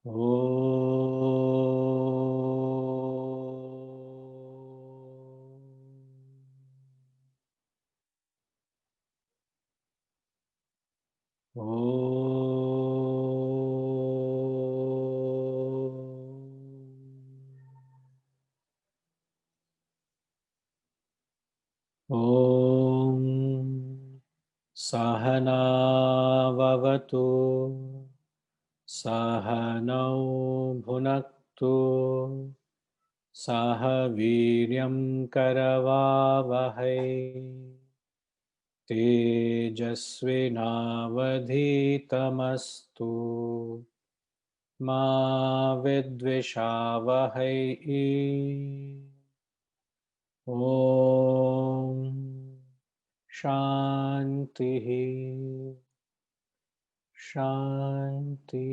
Om. Om. Sahana vavatu. Sahanau bhunaktu. Saha viryam karavavahai. Tejasvinavadhitamastu. Ma vidvishavahai. Om Shanti Shanti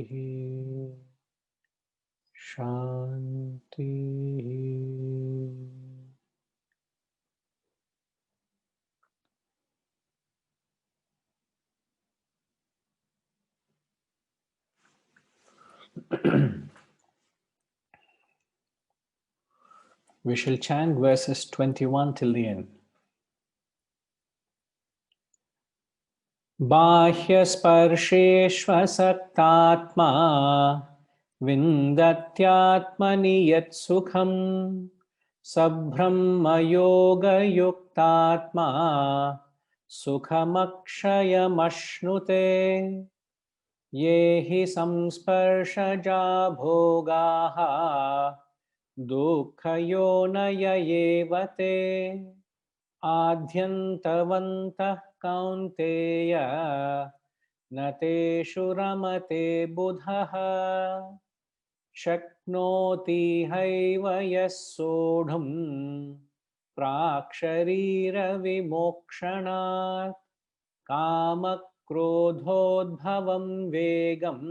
Shanti. We shall chant verses 21 till the end. Bahyasparsheshvasaktatma vindatyatmani yat sukham sabhrahma yoga yuktatma sukhamakshayamashnute yehi samsparshaja bhogaha dukkayonaya evate आद्यन्तवन्तः कौन्तेय न तेषु रमते बुधः शक्नोति have यः सोढुम् प्राक्शरीरविमोक्षणात् कामक्रोधोद्भवं वेगं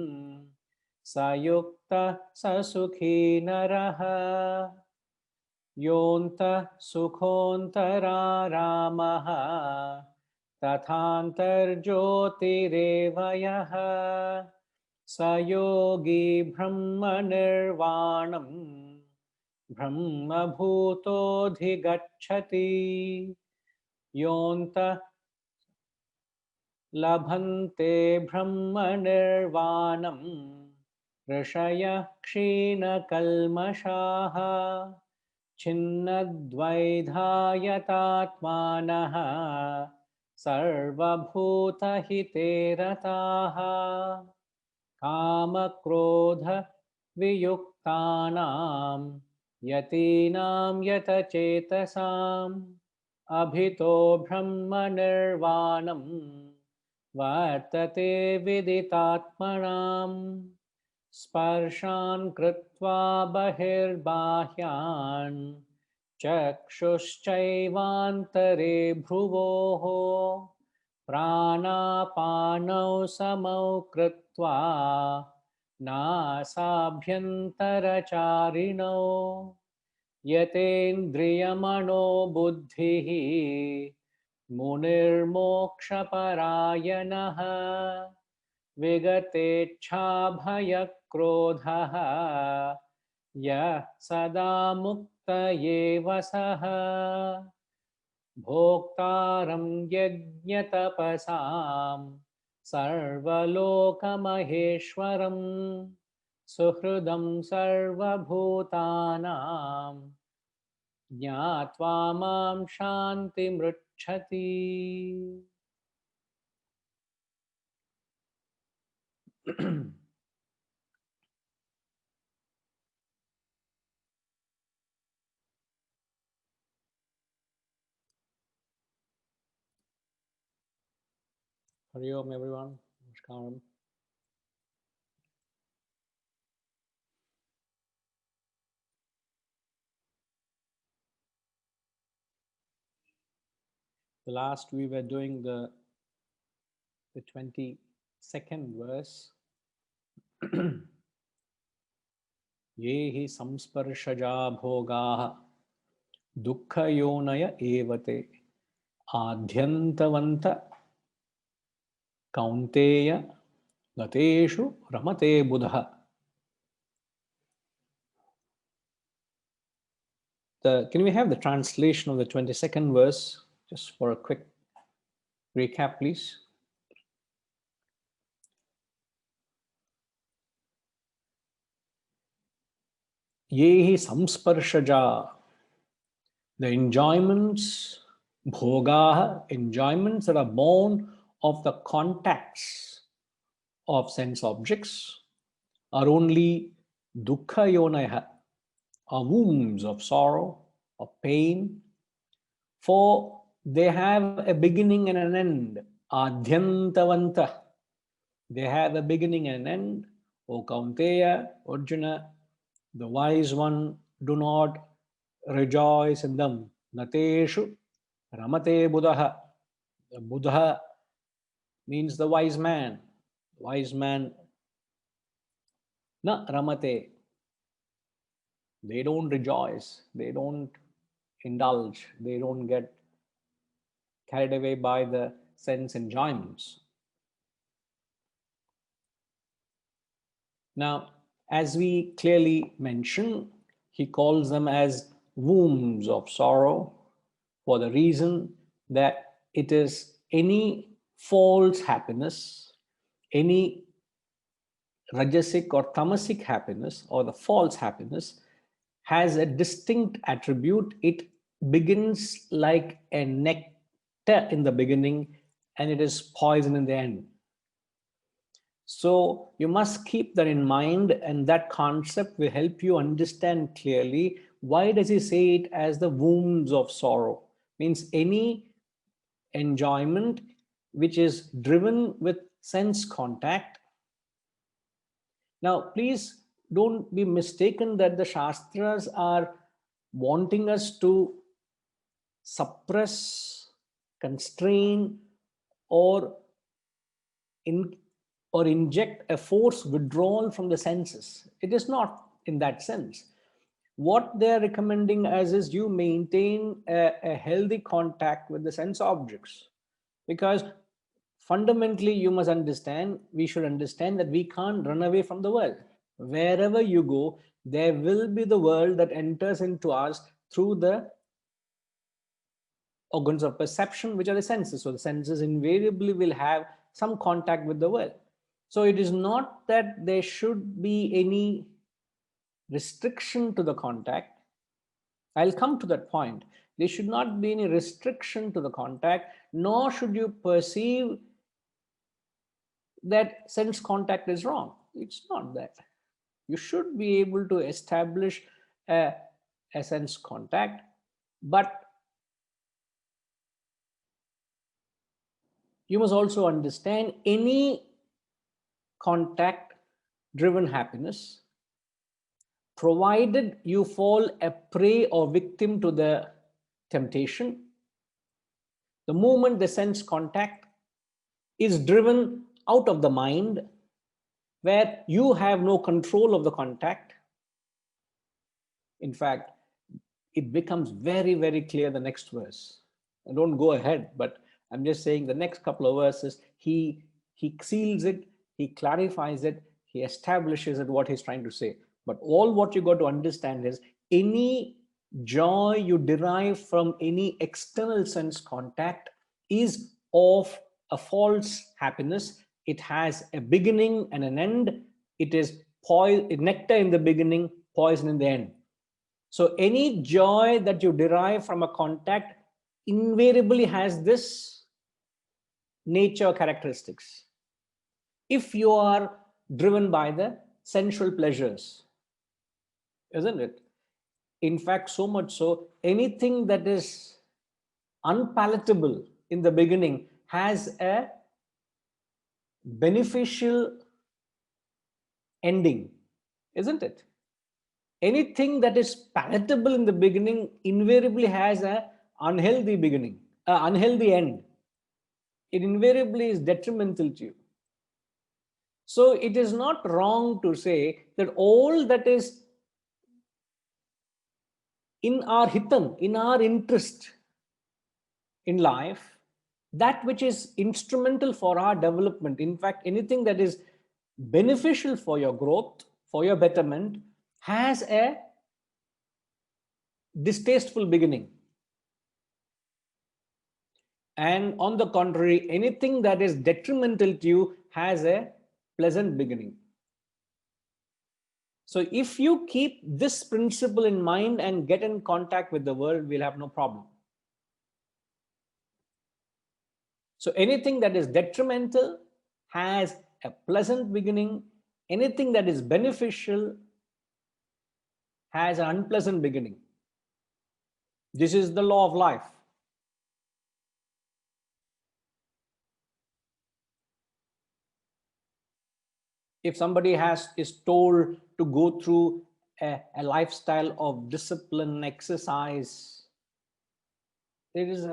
स युक्तः स सुखी नरः योऽन्तः सुखोऽन्तरारामः तथान्तर्ज्योतिरेव यः स योगी ब्रह्मनिर्वाणं ब्रह्मभूतोऽधिगच्छति योऽन्तः लभन्ते ब्रह्मनिर्वाणं ऋषयः क्षीणकल्मषाः छिन्नद्वैधायतात्मानः सर्वभूतहिते रताः कामक्रोधवियुक्तानां यतीनां यतचेतसाम् अभितो ब्रह्मनिर्वाणं वर्तते विदितात्मनाम् स्पर्शान् कृत्वा बहिर्बाह्यान् चक्षुश्चैवान्तरे भ्रुवोः प्राणापानौ समौ कृत्वा नासाभ्यन्तरचारिणौ यतेन्द्रियमनो बुद्धिः मुनिर्मोक्षपरायणः विगतेच्छाभयक्रोधः यः सदा मुक्त एव सः भोक्तारं यज्ञतपसां सर्वलोकमहेश्वरं सुहृदं सर्वभूतानां ज्ञात्वा मां शान्तिमृच्छति. Hari Om everyone. Namaskaram. The last we were doing the 22nd verse. Yehi samsparshaja bhogaha dukkayonaya evate adhyantavanta kaunteya gateshu ramate buddha. Can we have the translation of the 22nd verse just for a quick recap, please? Yehi samsparshaja, the enjoyments, bhoga, enjoyments that are born of the contacts of sense objects, are only dukkha yonaya, are wombs of sorrow, of pain, for they have a beginning and an end. Adhyantavanta, they have a beginning and an end. O Kaunteya, Arjuna, the wise one, do not rejoice in them. Nateshu ramate buddha. The Buddha means the wise man. Wise man, na ramate. They don't rejoice. They don't indulge. They don't get carried away by the sense enjoyments. Now, as we clearly mention, he calls them as wombs of sorrow for the reason that it is any false happiness, any rajasic or tamasic happiness, or the false happiness, has a distinct attribute. It begins like a nectar in the beginning and it is poison in the end. So you must keep that in mind, and that concept will help you understand clearly why does he say it as the wombs of sorrow. Means any enjoyment which is driven with sense contact. Now please don't be mistaken that the Shastras are wanting us to suppress, constrain, or inject a forced withdrawal from the senses. It is not in that sense. What they are recommending as is you maintain a healthy contact with the sense objects, because fundamentally you must understand, we should understand that we can't run away from the world. Wherever you go, there will be the world that enters into us through the organs of perception, which are the senses. So the senses invariably will have some contact with the world. So it is not that there should be any restriction to the contact. I'll come to that point. There should not be any restriction to the contact, nor should you perceive that sense contact is wrong. It's not that. You should be able to establish a sense contact, but you must also understand any contact driven happiness, provided you fall a prey or victim to the temptation, the moment the sense contact is driven out of the mind, where you have no control of the contact. In fact, it becomes very, very clear the next verse. I don't go ahead, but I'm just saying the next couple of verses, he seals it, he clarifies it, he establishes it, what he's trying to say. But all what you got to understand is any joy you derive from any external sense contact is of a false happiness. It has a beginning and an end. It is nectar in the beginning, poison in the end. So any joy that you derive from a contact invariably has this nature characteristics. If you are driven by the sensual pleasures, isn't it? In fact, so much so, anything that is unpalatable in the beginning has a beneficial ending, isn't it? Anything that is palatable in the beginning invariably has an unhealthy beginning, an unhealthy end. It invariably is detrimental to you. So it is not wrong to say that all that is in our hitam, in our interest in life, that which is instrumental for our development, in fact, anything that is beneficial for your growth, for your betterment, has a distasteful beginning. And on the contrary, anything that is detrimental to you has a pleasant beginning. So if you keep this principle in mind and get in contact with the world, we'll have no problem. So anything that is detrimental has a pleasant beginning. Anything that is beneficial has an unpleasant beginning. This is the law of life. If somebody is told to go through a lifestyle of discipline, exercise, it is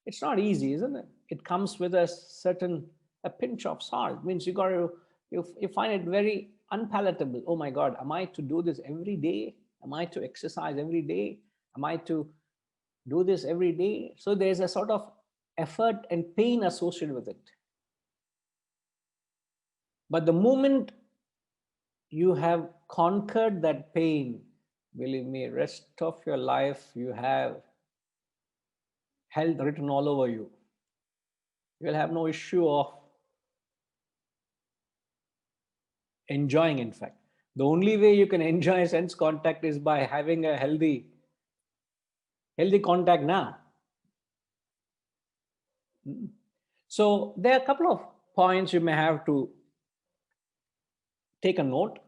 it's not easy, isn't it? It comes with a pinch of salt. It means you find it very unpalatable. Oh my God, am I to do this every day? Am I to exercise every day? Am I to do this every day? So there's a sort of effort and pain associated with it. But the moment you have conquered that pain, believe me, rest of your life you have health written all over you. You'll have no issue of enjoying, in fact. The only way you can enjoy sense contact is by having a healthy contact now. So there are a couple of points you may have to take a note.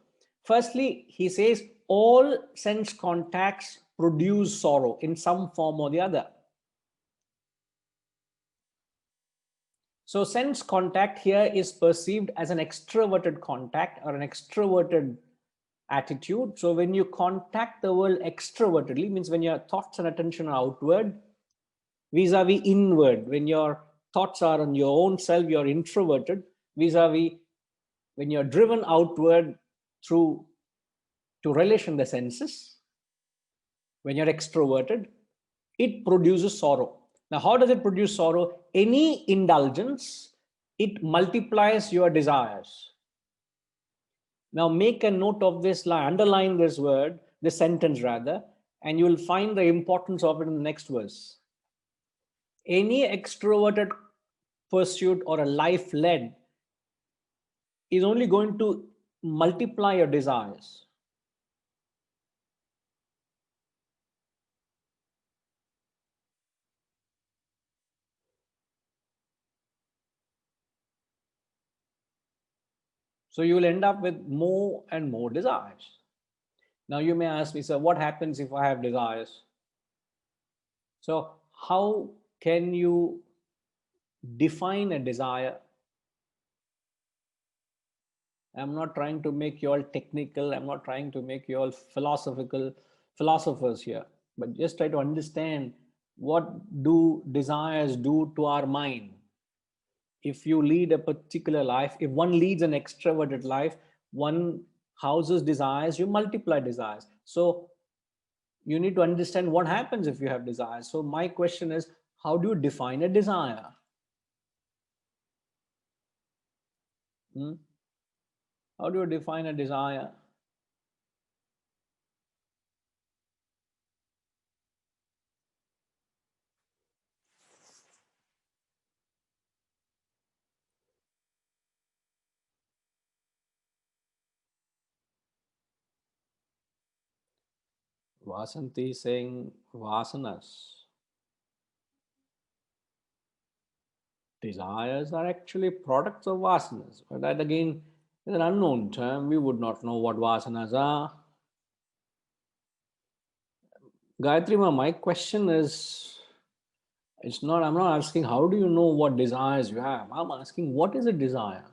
Firstly, he says all sense contacts produce sorrow in some form or the other. So sense contact here is perceived as an extroverted contact or an extroverted attitude. So when you contact the world extrovertedly, means when your thoughts and attention are outward, vis-a-vis inward. When your thoughts are on your own self, you're introverted, vis-a-vis when you're driven outward to relish in the senses, when you're extroverted, it produces sorrow. Now, how does it produce sorrow? Any indulgence, it multiplies your desires. Now, make a note of this line, underline this word, this sentence rather, and you will find the importance of it in the next verse. Any extroverted pursuit or a life led is only going to multiply your desires. So you will end up with more and more desires. Now you may ask me, sir, what happens if I have desires? So how can you define a desire? I'm not trying to make you all technical. I'm not trying to make you all philosophers here, but just try to understand what do desires do to our mind. If you lead a particular life, if one leads an extroverted life, one houses desires, you multiply desires. So you need to understand what happens if you have desires. So my question is, how do you define a desire? How do you define a desire? Vasanti is saying vasanas. Desires are actually products of vasanas. But that again is an unknown term. We would not know what vasanas are. Gayatri, my question is, I'm not asking how do you know what desires you have. I'm asking what is a desire?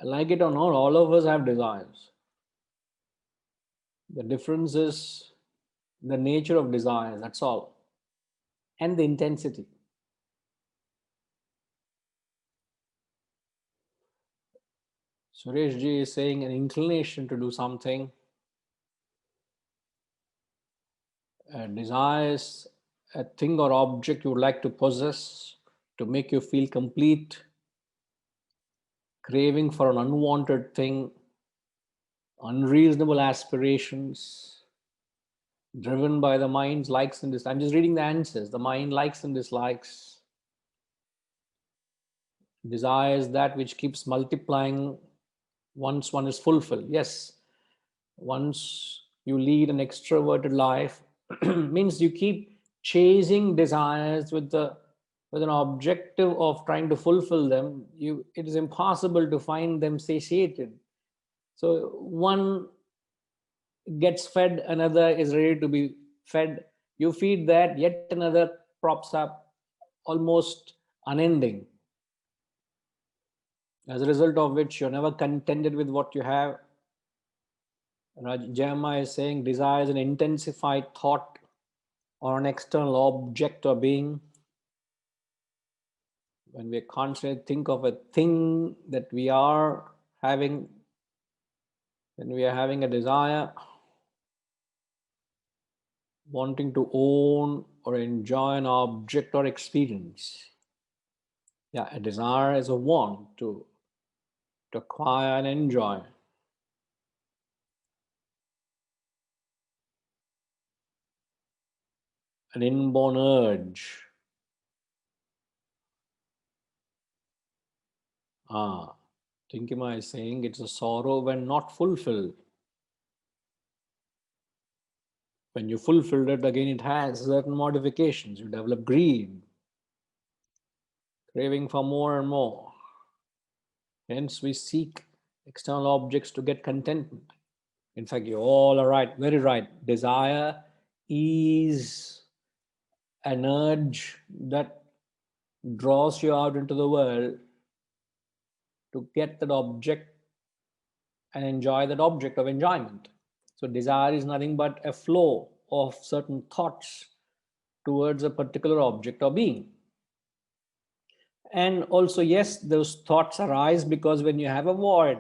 Like it or not, all of us have desires. The difference is the nature of desires, that's all. And the intensity. Suresh ji is saying an inclination to do something. Desires, a thing or object you would like to possess to make you feel complete. Craving for an unwanted thing. unreasonable aspirations, driven by the mind's likes and dislikes. I'm just reading the answers. The mind likes and dislikes, desires that which keeps multiplying once one is fulfilled. Yes, once you lead an extroverted life, means you keep chasing desires with an objective of trying to fulfill them. It is impossible to find them satiated. So one gets fed, another is ready to be fed. You feed that, yet another props up, almost unending. As a result of which you're never contented with what you have. Jeremiah is saying desire is an intensified thought or an external object or being. When we constantly think of a thing that we are having, when we are having a desire, wanting to own or enjoy an object or experience. Yeah, a desire is a want to acquire and enjoy. An inborn urge. Tinkima is saying it's a sorrow when not fulfilled. When you fulfilled it, again it has certain modifications. You develop greed, craving for more and more. Hence we seek external objects to get contentment. In fact, you all are right, very right. Desire is an urge that draws you out into the world to get that object and enjoy that object of enjoyment. So desire is nothing but a flow of certain thoughts towards a particular object or being. And also, yes, those thoughts arise because when you have a void,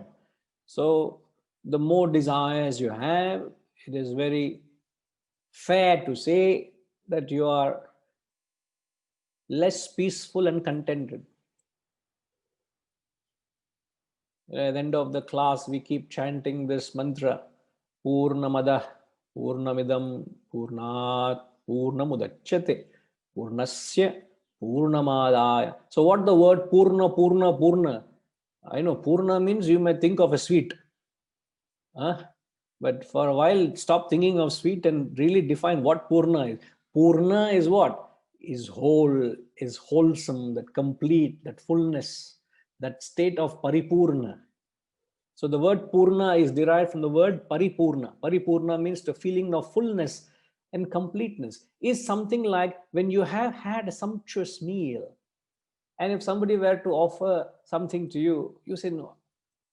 so the more desires you have, it is very fair to say that you are less peaceful and contented. At the end of the class, we keep chanting this mantra, Purnamada, Purnamidam, Purnat, Purnamudachyate, Purnasya, Purnamadaya. So what the word Purna, Purna, Purna? I know Purna means you may think of a sweet. But for a while, stop thinking of sweet and really define what Purna is. Purna is what? Is whole, is wholesome, that complete, that fullness, that state of Paripurna. So the word Purna is derived from the word Paripurna. Paripurna means the feeling of fullness and completeness. Is something like when you have had a sumptuous meal, and if somebody were to offer something to you, you say, no,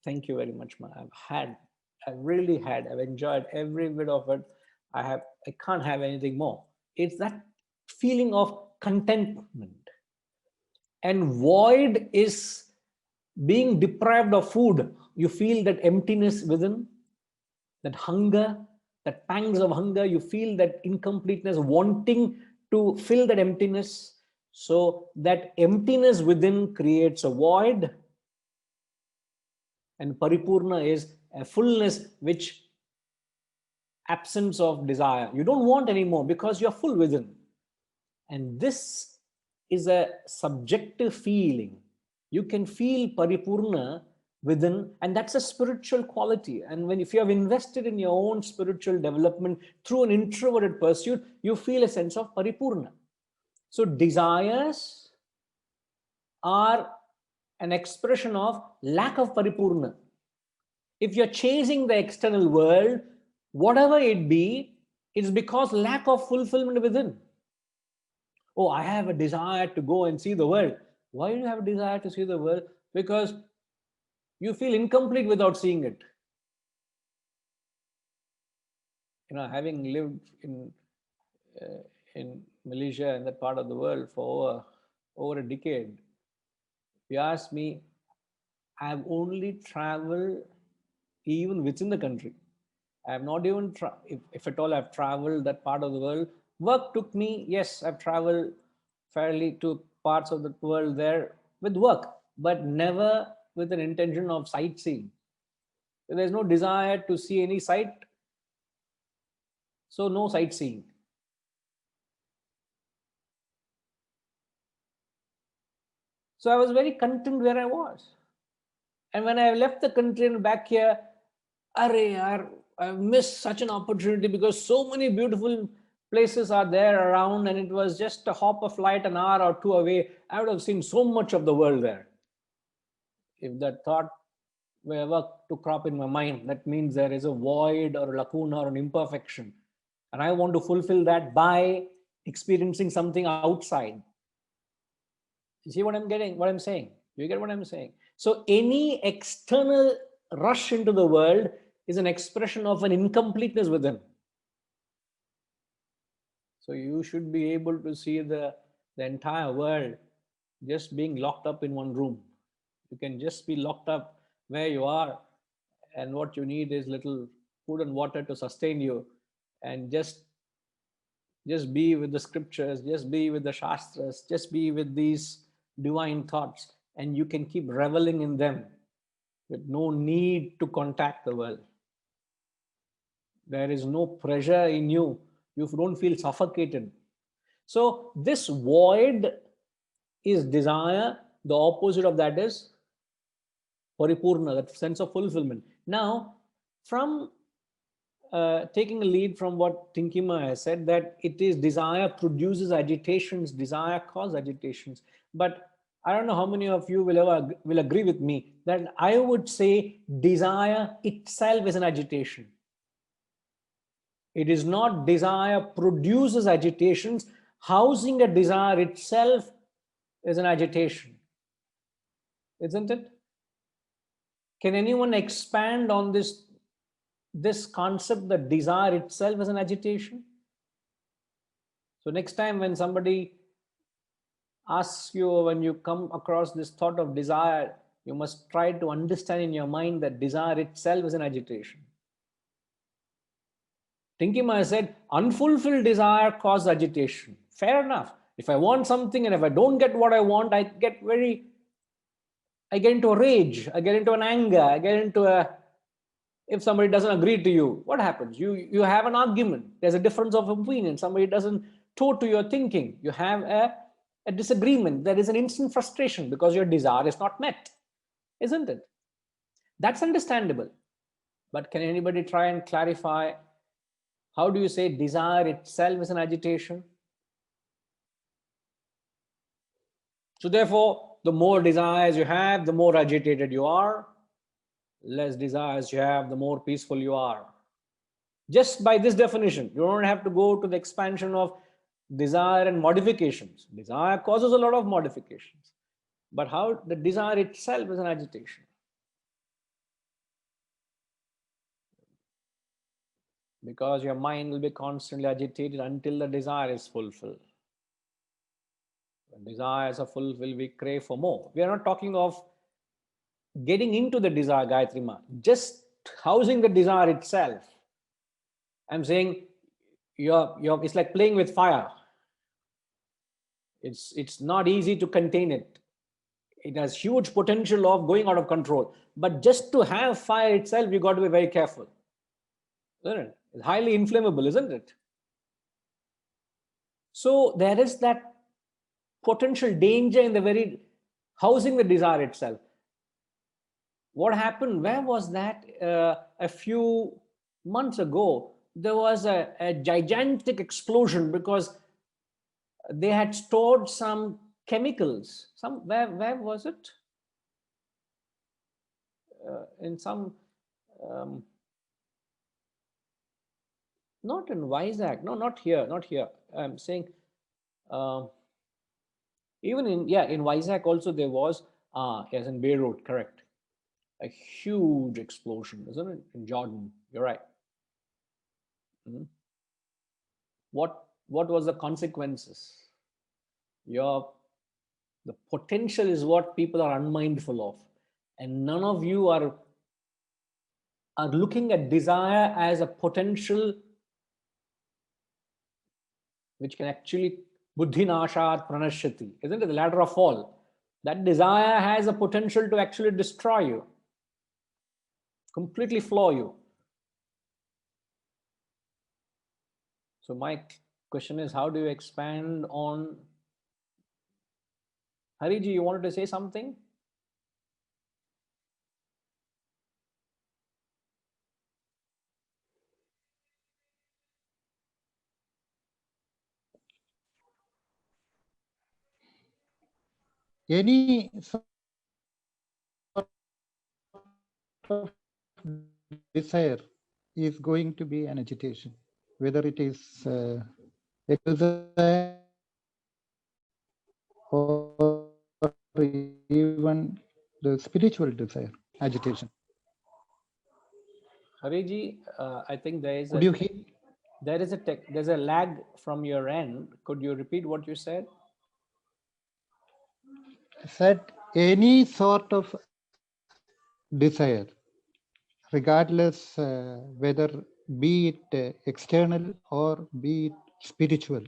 thank you very much, man. I've really had, I've enjoyed every bit of it. I can't have anything more. It's that feeling of contentment. And void is being deprived of food. You feel that emptiness within, that hunger, that pangs of hunger. You feel that incompleteness, wanting to fill that emptiness. So that emptiness within creates a void. And Paripurna is a fullness, which absence of desire. You don't want anymore because you're full within. And this is a subjective feeling. You can feel Paripurna within, and that's a spiritual quality. And if you have invested in your own spiritual development through an introverted pursuit, you feel a sense of Paripurna. So desires are an expression of lack of Paripurna. If you're chasing the external world, whatever it be, it's because lack of fulfillment within. Oh, I have a desire to go and see the world. Why do you have a desire to see the world? Because you feel incomplete without seeing it. Having lived in Malaysia and that part of the world for over a decade, if you ask me, I've only traveled even within the country. I have not even, if at all I've traveled that part of the world. Work took me, yes, I've traveled fairly to parts of the world there with work, but never with an intention of sightseeing. There's no desire to see any sight, so no sightseeing. So I was very content where I was. And when I left the country and back here, I missed such an opportunity because so many beautiful places are there around, and it was just a hop of flight, an hour or two away. I would have seen so much of the world there. If that thought were ever to crop in my mind, that means there is a void or a lacuna or an imperfection. And I want to fulfill that by experiencing something outside. You see what I'm getting, what I'm saying? You get what I'm saying? So any external rush into the world is an expression of an incompleteness within. So you should be able to see the entire world just being locked up in one room. You can just be locked up where you are, and what you need is little food and water to sustain you, and just be with the scriptures, just be with the shastras, just be with these divine thoughts, and you can keep reveling in them with no need to contact the world. There is no pressure in you. You don't feel suffocated. So this void is desire. The opposite of that is paripurna, that sense of fulfillment. Now, from taking a lead from what Tinkima has said, that it is desire produces agitations, desire causes agitations. But I don't know how many of you will agree with me that I would say desire itself is an agitation. It is not desire produces agitations. Housing a desire itself is an agitation. Isn't it? Can anyone expand on this concept that desire itself is an agitation? So next time when somebody asks you, when you come across this thought of desire, you must try to understand in your mind that desire itself is an agitation. Tinkima said, unfulfilled desire causes agitation. Fair enough. If I want something and if I don't get what I want, I get into a rage, I get into an anger, I get into if somebody doesn't agree to you, what happens? You have an argument. There's a difference of opinion. Somebody doesn't toe to your thinking. You have a disagreement. There is an instant frustration because your desire is not met, isn't it? That's understandable. But can anybody try and clarify, how do you say desire itself is an agitation? So therefore, the more desires you have, the more agitated you are. Less desires you have, the more peaceful you are. Just by this definition, you don't have to go to the expansion of desire and modifications. Desire causes a lot of modifications. But how the desire itself is an agitation. Because your mind will be constantly agitated until the desire is fulfilled. When desires are fulfilled, we crave for more. We are not talking of getting into the desire, Gayatri Ma, just housing the desire itself. I'm saying it's like playing with fire. It's not easy to contain it. It has huge potential of going out of control. But just to have fire itself, you got to be very careful. Isn't it? It's highly inflammable, isn't it? So there is that potential danger in the very housing the desire itself. What happened? Where was that? A few months ago, there was a gigantic explosion because they had stored some chemicals. Where was it? In some, not in Vizag. No, not here. Not here. I'm saying, even in Vizag also there was. Yes, in Beirut, correct. A huge explosion, isn't it? In Jordan, you're right. Mm-hmm. What was the consequences? The potential is what people are unmindful of, and none of you are looking at desire as a potential which can actually buddhi nashat pranashyati, isn't it? The ladder of fall. That desire has a potential to actually destroy you. completely floor you. So my question is, how do you expand on? Hariji, you wanted to say something? Any sort of desire is going to be an agitation, whether it is desire or even the spiritual desire, agitation. Hariji, I think Could you hear? there's a lag from your end. Could you repeat what you said? Said any sort of desire, regardless whether be it external or be it spiritual.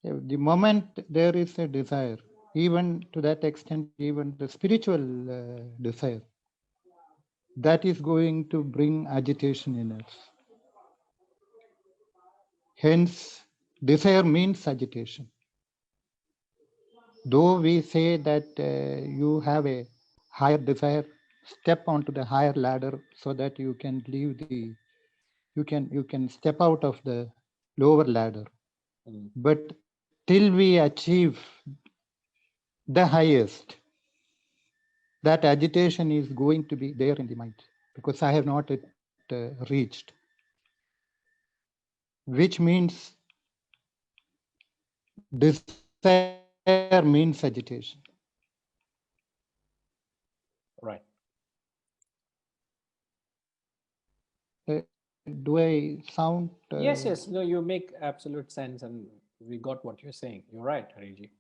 The moment there is a desire, even to that extent, even the spiritual desire, that is going to bring agitation in us. Hence, desire means agitation. Though we say that you have a higher desire, step onto the higher ladder so that you can leave the, you can step out of the lower ladder. But till we achieve the highest, that agitation is going to be there in the mind, because I have not yet reached, which means desire means agitation. Right. Do I sound? Yes. No, you make absolute sense, and we got what you're saying. You're right, Hariji.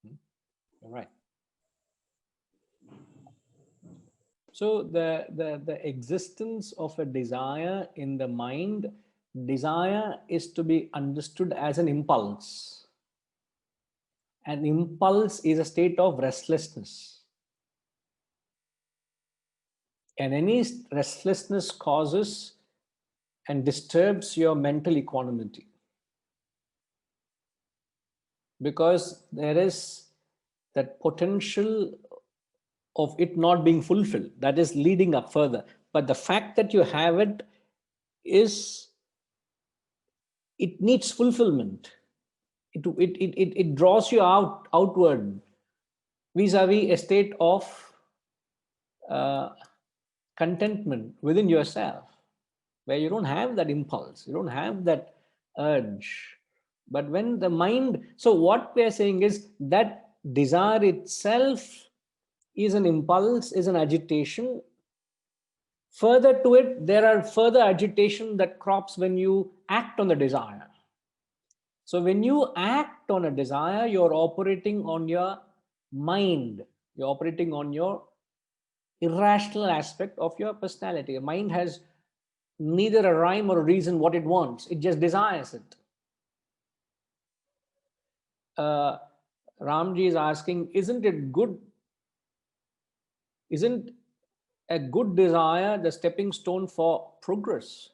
You're right. So the existence of a desire in the mind, desire is to be understood as an impulse. An impulse is a state of restlessness. And any restlessness causes and disturbs your mental equanimity. Because there is that potential of it not being fulfilled that is leading up further. But the fact that you have it is, it needs fulfillment. It draws you outward vis-a-vis a state of uh, contentment within yourself, where you don't have that impulse, you don't have that urge. But when the mind, so what we are saying is that desire itself is an impulse, is an agitation. Further to it, there are further agitation that crops when you act on the desire. So when you act on a desire, you're operating on your mind. You're operating on your irrational aspect of your personality. Your mind has neither a rhyme or a reason what it wants. It just desires it. Ramji is asking, isn't it good? Isn't a good desire the stepping stone for progress?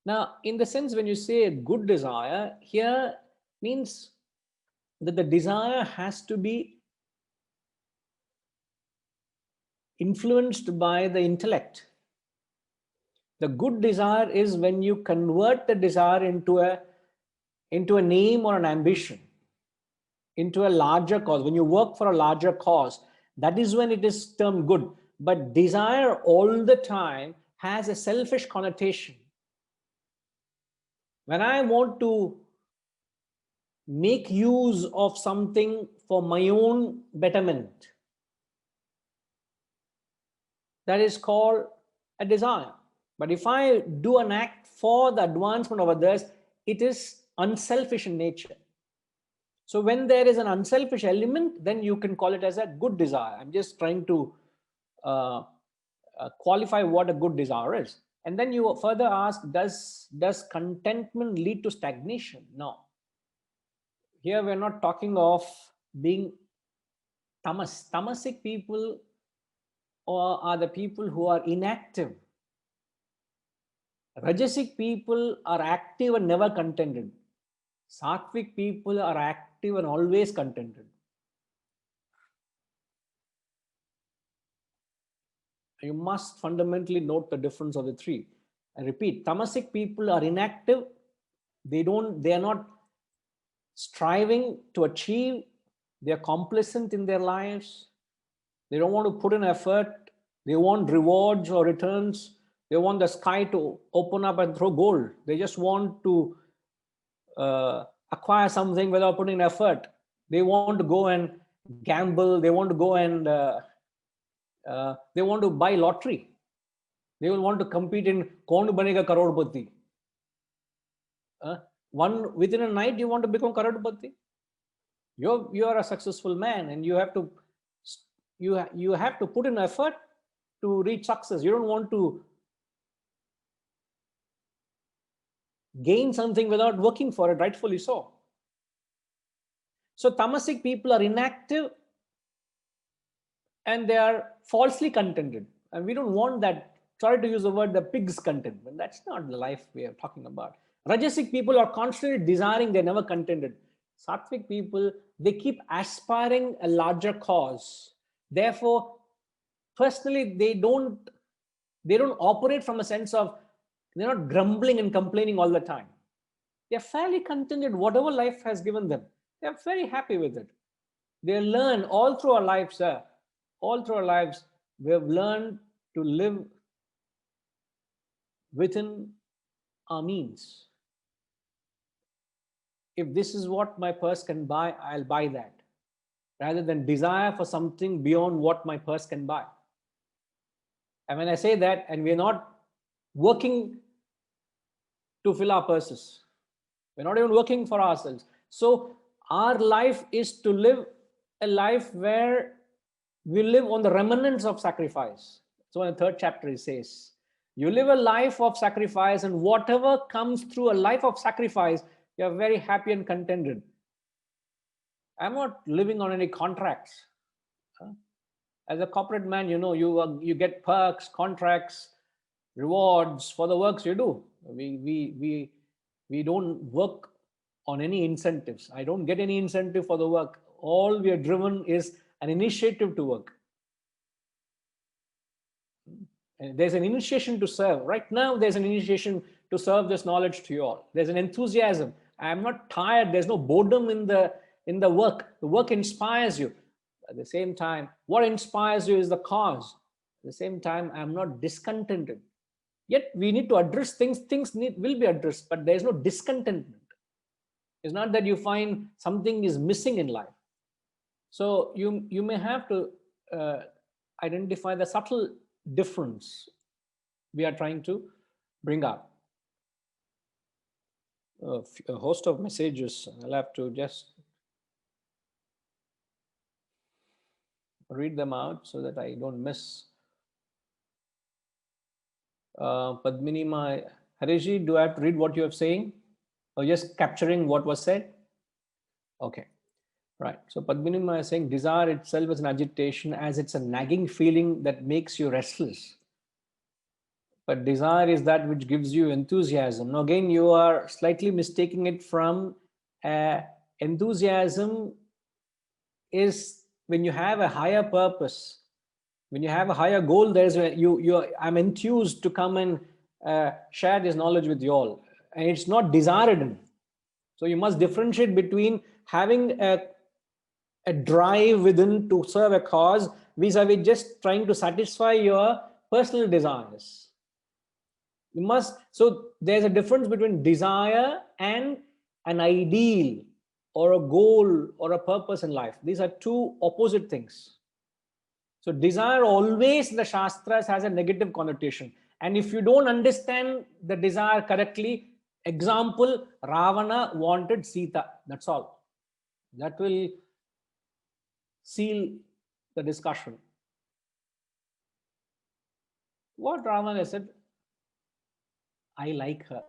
Now, in the sense when you say a good desire, here means that the desire has to be influenced by the intellect. The good desire is when you convert the desire into a name or an ambition, into a larger cause. When you work for a larger cause, that is when it is termed good. But desire all the time has a selfish connotation. When I want to make use of something for my own betterment, that is called a desire. But if I do an act for the advancement of others, it is unselfish in nature. So when there is an unselfish element, then you can call it as a good desire. I'm just trying to uh, qualify what a good desire is. And then you further ask, does contentment lead to stagnation? No. Here we're not talking of being tamasic people or are the people who are inactive. Rajasic people are active and never contented. Sattvic people are active and always contented. You must fundamentally note the difference of the three. I repeat, tamasic people are inactive. They are not striving to achieve. They are complacent in their lives. They don't want to put in effort. They want rewards or returns. They want the sky to open up and throw gold. They just want to acquire something without putting effort. They want to go and gamble. They want to go and they want to buy lottery. They will want to compete in Kaun Banega Karodpati. One within a night, you want to become Karodpati. You are a successful man, and you have to put in effort to reach success. You don't want to gain something without working for it, rightfully so. So tamasic people are inactive and they are falsely contented. And we don't want that. Sorry to use the word the pig's contentment. That's not the life we are talking about. Rajasic people are constantly desiring, they're never contented. Sattvic people, they keep aspiring a larger cause. Therefore, personally, they don't operate from a sense of, they're not grumbling and complaining all the time. They're fairly contented, whatever life has given them. They're very happy with it. They learn all through our lives, all through our lives, we have learned to live within our means. If this is what my purse can buy, I'll buy that, rather than desire for something beyond what my purse can buy. And when I say that, and we're not working to fill our purses, we're not even working for ourselves. So our life is to live a life where we live on the remnants of sacrifice. So in the third chapter, he says, you live a life of sacrifice, and whatever comes through a life of sacrifice, you're very happy and contented. I'm not living on any contracts. As a corporate man, you get perks, contracts, rewards for the works you do. We don't work on any incentives. I don't get any incentive for the work. All we are driven is an initiative to work. And there's an initiation to serve. Right now, there's an initiation to serve this knowledge to you all. There's an enthusiasm. I'm not tired. There's no boredom in the work. The work inspires you. At the same time, what inspires you is the cause. At the same time, I'm not discontented. Yet we need to address things. Things will be addressed, but there's no discontentment. It's not that you find something is missing in life. So you may have to identify the subtle difference we are trying to bring up. A host of messages. I'll have to just read them out so that I don't miss. Padmini, Harishji, do I have to read what you are saying, or just capturing what was said? Okay, right. So Padmini is saying desire itself is an agitation, as it's a nagging feeling that makes you restless. But desire is that which gives you enthusiasm. Now again, you are slightly mistaking it from enthusiasm is when you have a higher purpose, when you have a higher goal. There's I'm enthused to come and share this knowledge with you all, and it's not desire. So you must differentiate between having a drive within to serve a cause vis-a-vis just trying to satisfy your personal desires. So there's a difference between desire and an ideal or a goal or a purpose in life. These are two opposite things. So desire always in the Shastras has a negative connotation. And if you don't understand the desire correctly, example, Ravana wanted Sita. That's all. That will seal the discussion. What Ravana said, I like her.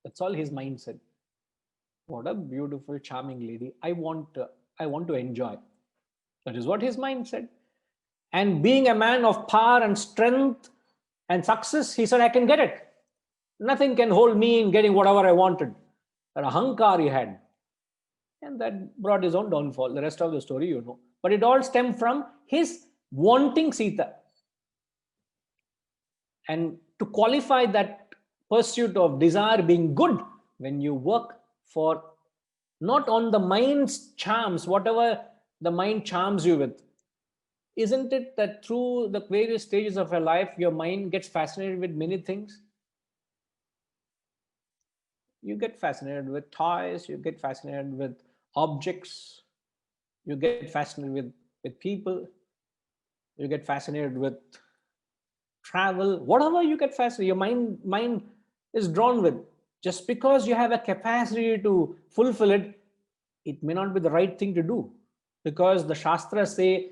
That's all his mind said. What a beautiful, charming lady. I want to enjoy. That is what his mind said. And being a man of power and strength and success, he said, I can get it. Nothing can hold me in getting whatever I wanted. That ahankar he had. And that brought his own downfall. The rest of the story, you know. But it all stemmed from his wanting Sita. And to qualify that pursuit of desire being good, when you work for not on the mind's charms, whatever the mind charms you with, isn't it that through the various stages of your life, your mind gets fascinated with many things? You get fascinated with toys, you get fascinated with objects, you get fascinated with people, you get fascinated with travel, whatever you get fascinated, your mind is drawn with. Just because you have a capacity to fulfill it, it may not be the right thing to do, because the Shastras say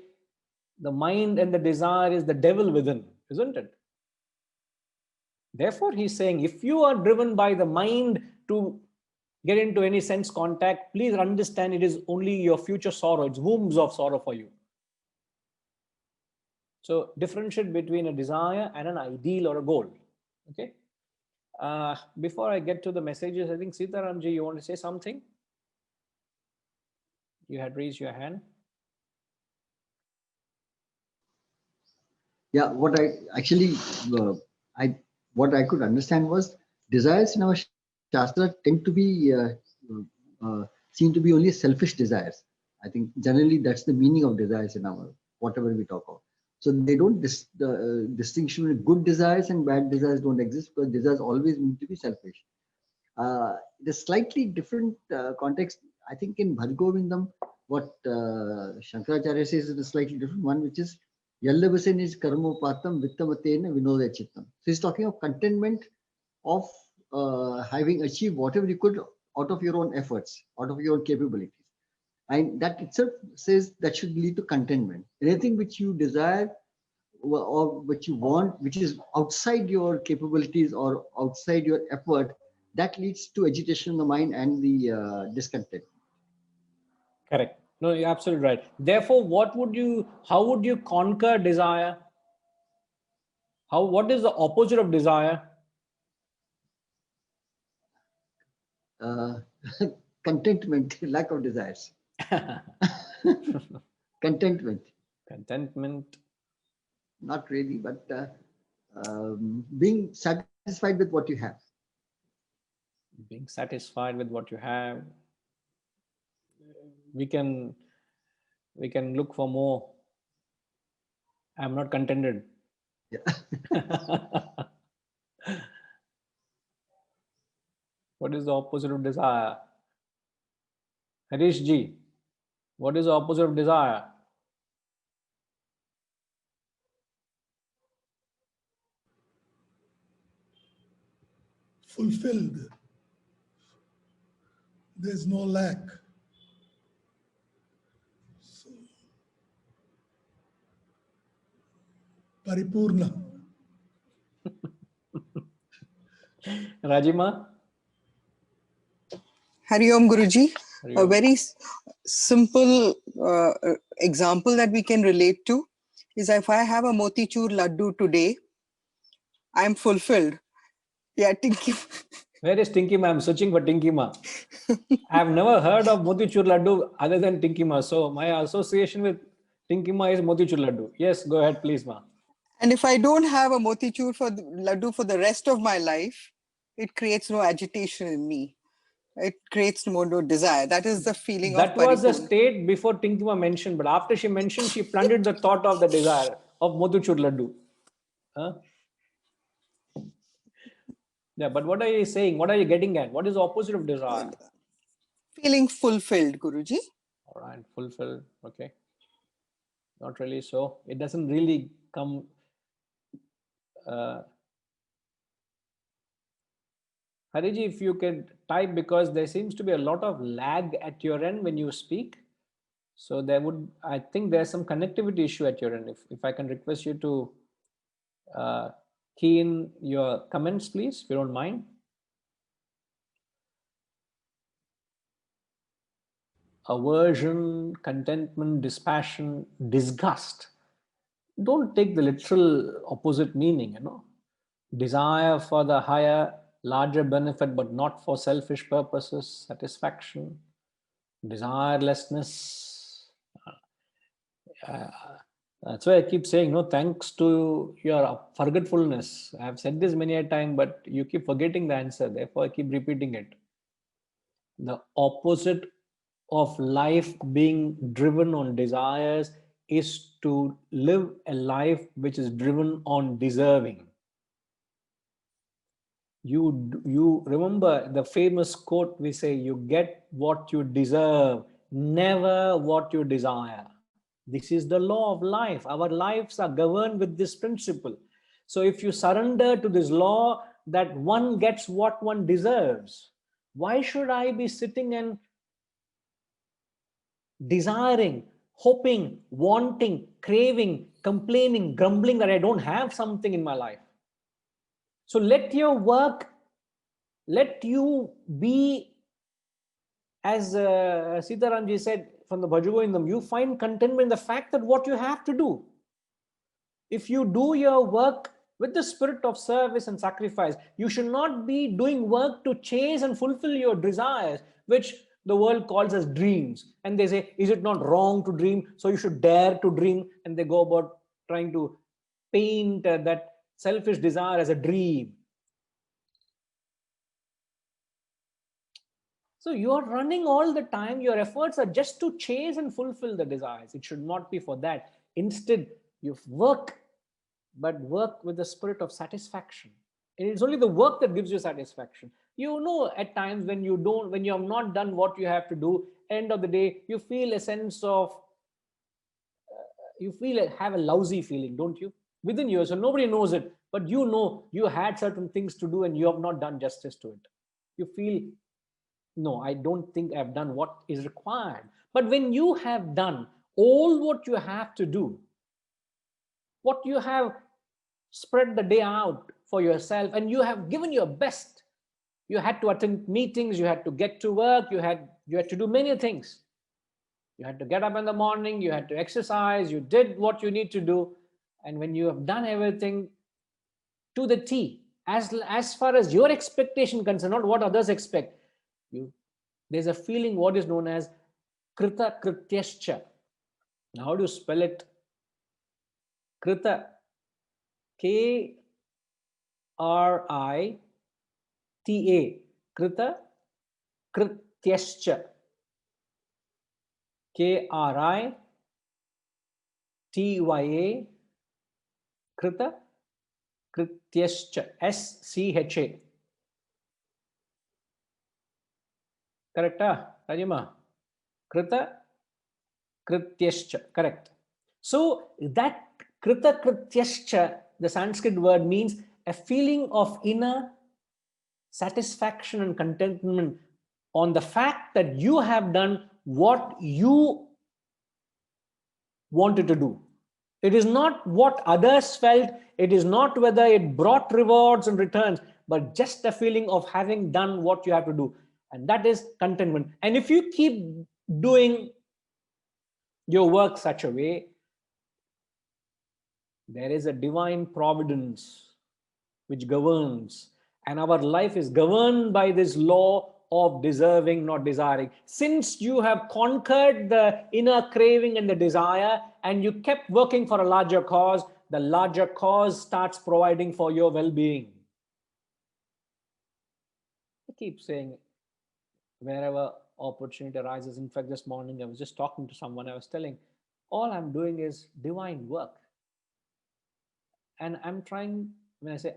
the mind and the desire is the devil within, isn't it? Therefore, he's saying, if you are driven by the mind to get into any sense contact, please understand it is only your future sorrow. It's wombs of sorrow for you. So differentiate between a desire and an ideal or a goal. Okay. Before I get to the messages, I think Sitaramji, you want to say something? You had raised your hand. Yeah, what I actually what I could understand was desires in our Shastra tend to be seen to be only selfish desires. I think generally that's the meaning of desires in our whatever we talk of. So they don't distinction between good desires and bad desires don't exist, because desires always mean to be selfish. The slightly different context, I think in Bhadgovindam, what Shankaracharya says is a slightly different one, which is Yallavasen is karmopatam vittamatena vinoda chittam. So he's talking of contentment of having achieved whatever you could out of your own efforts, out of your own capabilities. And that itself says that should lead to contentment. Anything which you desire or which you want, which is outside your capabilities or outside your effort, that leads to agitation in the mind and the discontent. Correct. No, you're absolutely right. Therefore, how would you conquer desire? What is the opposite of desire? Uh, contentment, lack of desires. Contentment. Contentment. Not really, but being satisfied with what you have. Being satisfied with what you have. We can look for more. I'm not contented. Yeah. What is the opposite of desire? Harish ji, what is the opposite of desire? Fulfilled. There's no lack. So, Paripurna. Rajima? Hari Om Guruji. Hari A Om. very simple example that we can relate to is if I have a motichur laddu today, I'm fulfilled. Yeah, Tinky. Where is Tinky Ma? I'm searching for Tinky Ma. I have never heard of Motichur Laddu other than Tinky Ma. So my association with Tinky Ma is Motichur Laddu. Yes, go ahead, please, Ma. And if I don't have a motichur for the laddu for the rest of my life, it creates no agitation in me. It creates no desire. That is the feeling That of was the paripurna. state before Tinky Ma mentioned, but after she mentioned, she plundered the thought of the desire of Motichur Laddu. Huh? Yeah, but what are you saying? What are you getting at? What is the opposite of desire? Feeling fulfilled, Guruji. All right, fulfilled. Okay. Not really so. It doesn't really come. Hariji, if you could type, because there seems to be a lot of lag at your end when you speak. So I think there's some connectivity issue at your end. If I can request you to key in your comments, please, if you don't mind. Aversion, contentment, dispassion, disgust. don't take the literal opposite meaning, desire for the higher, larger benefit, but not for selfish purposes, satisfaction, desirelessness. Uh, that's why I keep saying, no, thanks to your forgetfulness. I've said this many a time, but you keep forgetting the answer. Therefore, I keep repeating it. The opposite of life being driven on desires is to live a life which is driven on deserving. You remember the famous quote we say, you get what you deserve, never what you desire. This is the law of life. Our lives are governed with this principle. So if you surrender to this law that one gets what one deserves, why should I be sitting and desiring, hoping, wanting, craving, complaining, grumbling that I don't have something in my life? So let your work, let you be, as Sitaramji said from the Bhajagovindam, you find contentment in the fact that what you have to do. If you do your work with the spirit of service and sacrifice, you should not be doing work to chase and fulfill your desires, which the world calls as dreams. And they say, is it not wrong to dream? So you should dare to dream. And they go about trying to paint that selfish desire as a dream. So you are running all the time. Your efforts are just to chase and fulfill the desires. It should not be for that. Instead, you work, but work with the spirit of satisfaction. And it's only the work that gives you satisfaction. At times when you have not done what you have to do, end of the day, you feel a sense of, have a lousy feeling, don't you? Within you. So nobody knows it, but you had certain things to do and you have not done justice to it. You feel, no, I don't think I've done what is required. But when you have done all what you have to do, what you have spread the day out for yourself, and you have given your best, you had to attend meetings, you had to get to work, you had to do many things. You had to get up in the morning, you had to exercise, you did what you need to do. And when you have done everything to the T, as far as your expectation concerned, not what others expect, there's a feeling what is known as krita krityascha. Now, how do you spell it? Krita, Krita, krita krityascha. Kritya, krita krityascha, SCHA. Correct, Rajima? Krita krityascha, correct. So that krita krityascha, the Sanskrit word, means a feeling of inner satisfaction and contentment on the fact that you have done what you wanted to do. It is not what others felt, it is not whether it brought rewards and returns, but just a feeling of having done what you have to do. And that is contentment. And if you keep doing your work such a way, there is a divine providence which governs, and our life is governed by this law of deserving, not desiring. Since you have conquered the inner craving and the desire, and you kept working for a larger cause, the larger cause starts providing for your well-being. I keep saying, wherever opportunity arises. In fact, this morning I was just talking to someone, I was telling, all I'm doing is divine work. And I'm trying, when I say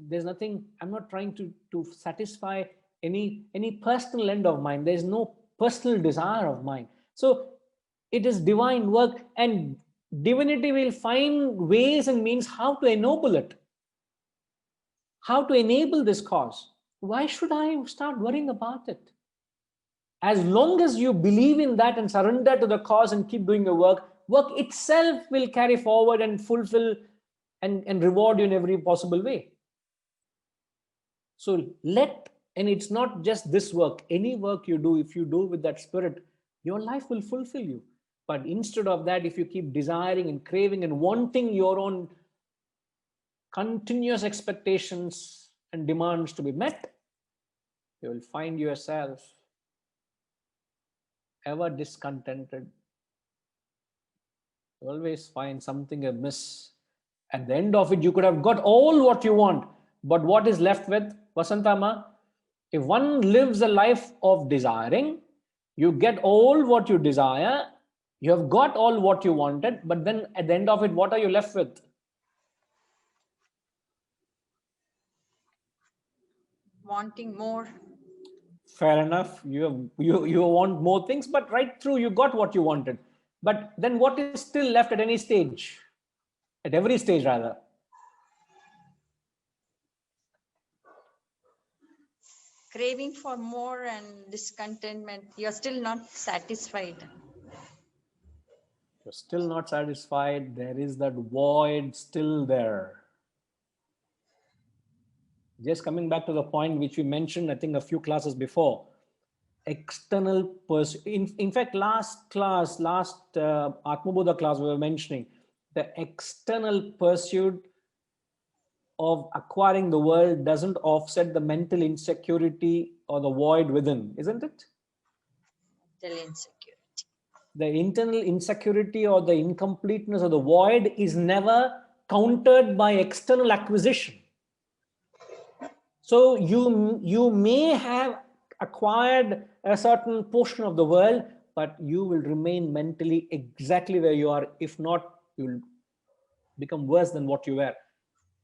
there's nothing, I'm not trying to satisfy any personal end of mine. There's no personal desire of mine. So it is divine work, and divinity will find ways and means how to ennoble it, how to enable this cause. Why should I start worrying about it? As long as you believe in that and surrender to the cause and keep doing the work itself will carry forward and fulfill and reward you in every possible way. So and it's not just this work, any work you do, if you do with that spirit, your life will fulfill you. But instead of that, if you keep desiring and craving and wanting your own continuous expectations and demands to be met, you will find yourself ever discontented. You always find something amiss. At the end of it, you could have got all what you want, but what is left with, Vasantama? If one lives a life of desiring, you get all what you desire, you have got all what you wanted, but then at the end of it, what are you left with? Wanting more. Fair enough. You want more things, but right through you got what you wanted. But then what is still left at any stage? At every stage, rather. Craving for more and discontentment. You're still not satisfied. You're still not satisfied. There is that void still there. Just coming back to the point which we mentioned, I think a few classes before, external pursuit. In fact, last Atmabodha class, we were mentioning the external pursuit of acquiring the world doesn't offset the mental insecurity or the void within, isn't it? Mental insecurity. The internal insecurity or the incompleteness or the void is never countered by external acquisition. So you may have acquired a certain portion of the world, but you will remain mentally exactly where you are. If not, you will become worse than what you were,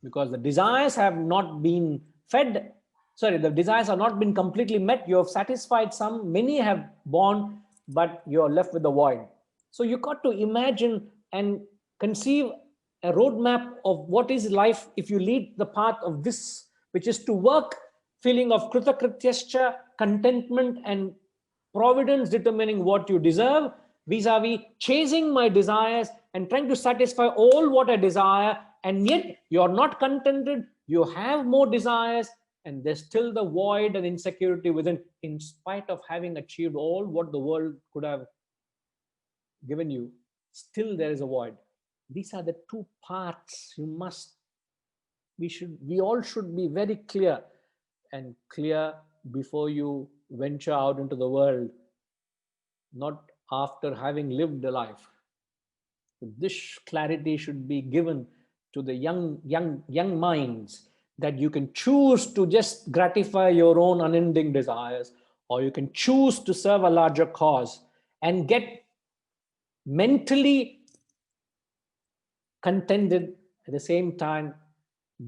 because the desires have not been fed. Sorry, the desires have not been completely met. You have satisfied some, many have born, but you're left with the void. So you got to imagine and conceive a roadmap of what is life if you lead the path of this, which is to work, feeling of kritakrityascha, contentment and providence determining what you deserve, vis-a-vis chasing my desires and trying to satisfy all what I desire, and yet you're not contented, you have more desires, and there's still the void and insecurity within, in spite of having achieved all what the world could have given you, still there is a void. These are the two parts we all should be very clear before you venture out into the world, not after having lived a life. This clarity should be given to the young minds, that you can choose to just gratify your own unending desires, or you can choose to serve a larger cause and get mentally contented, at the same time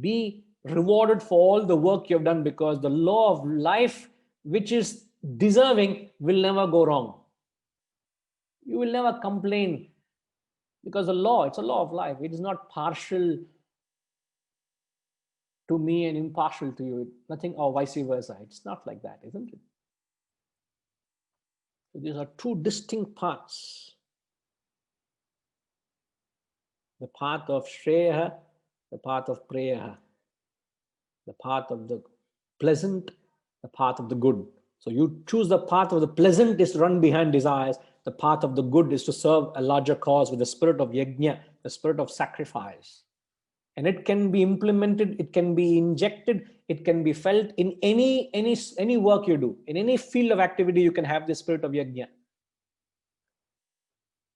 be rewarded for all the work you've done, because the law of life, which is deserving, will never go wrong. You will never complain, because the law, it's a law of life. It is not partial to me and impartial to you. Nothing, or vice versa. It's not like that, isn't it? So these are two distinct paths. The path of Shreya, the path of Preya, the path of the pleasant, the path of the good. So you choose the path of the pleasant, is to run behind desires. The path of the good is to serve a larger cause with the spirit of yajna, the spirit of sacrifice. And it can be implemented, it can be injected, it can be felt in any work you do. In any field of activity, you can have the spirit of yajna.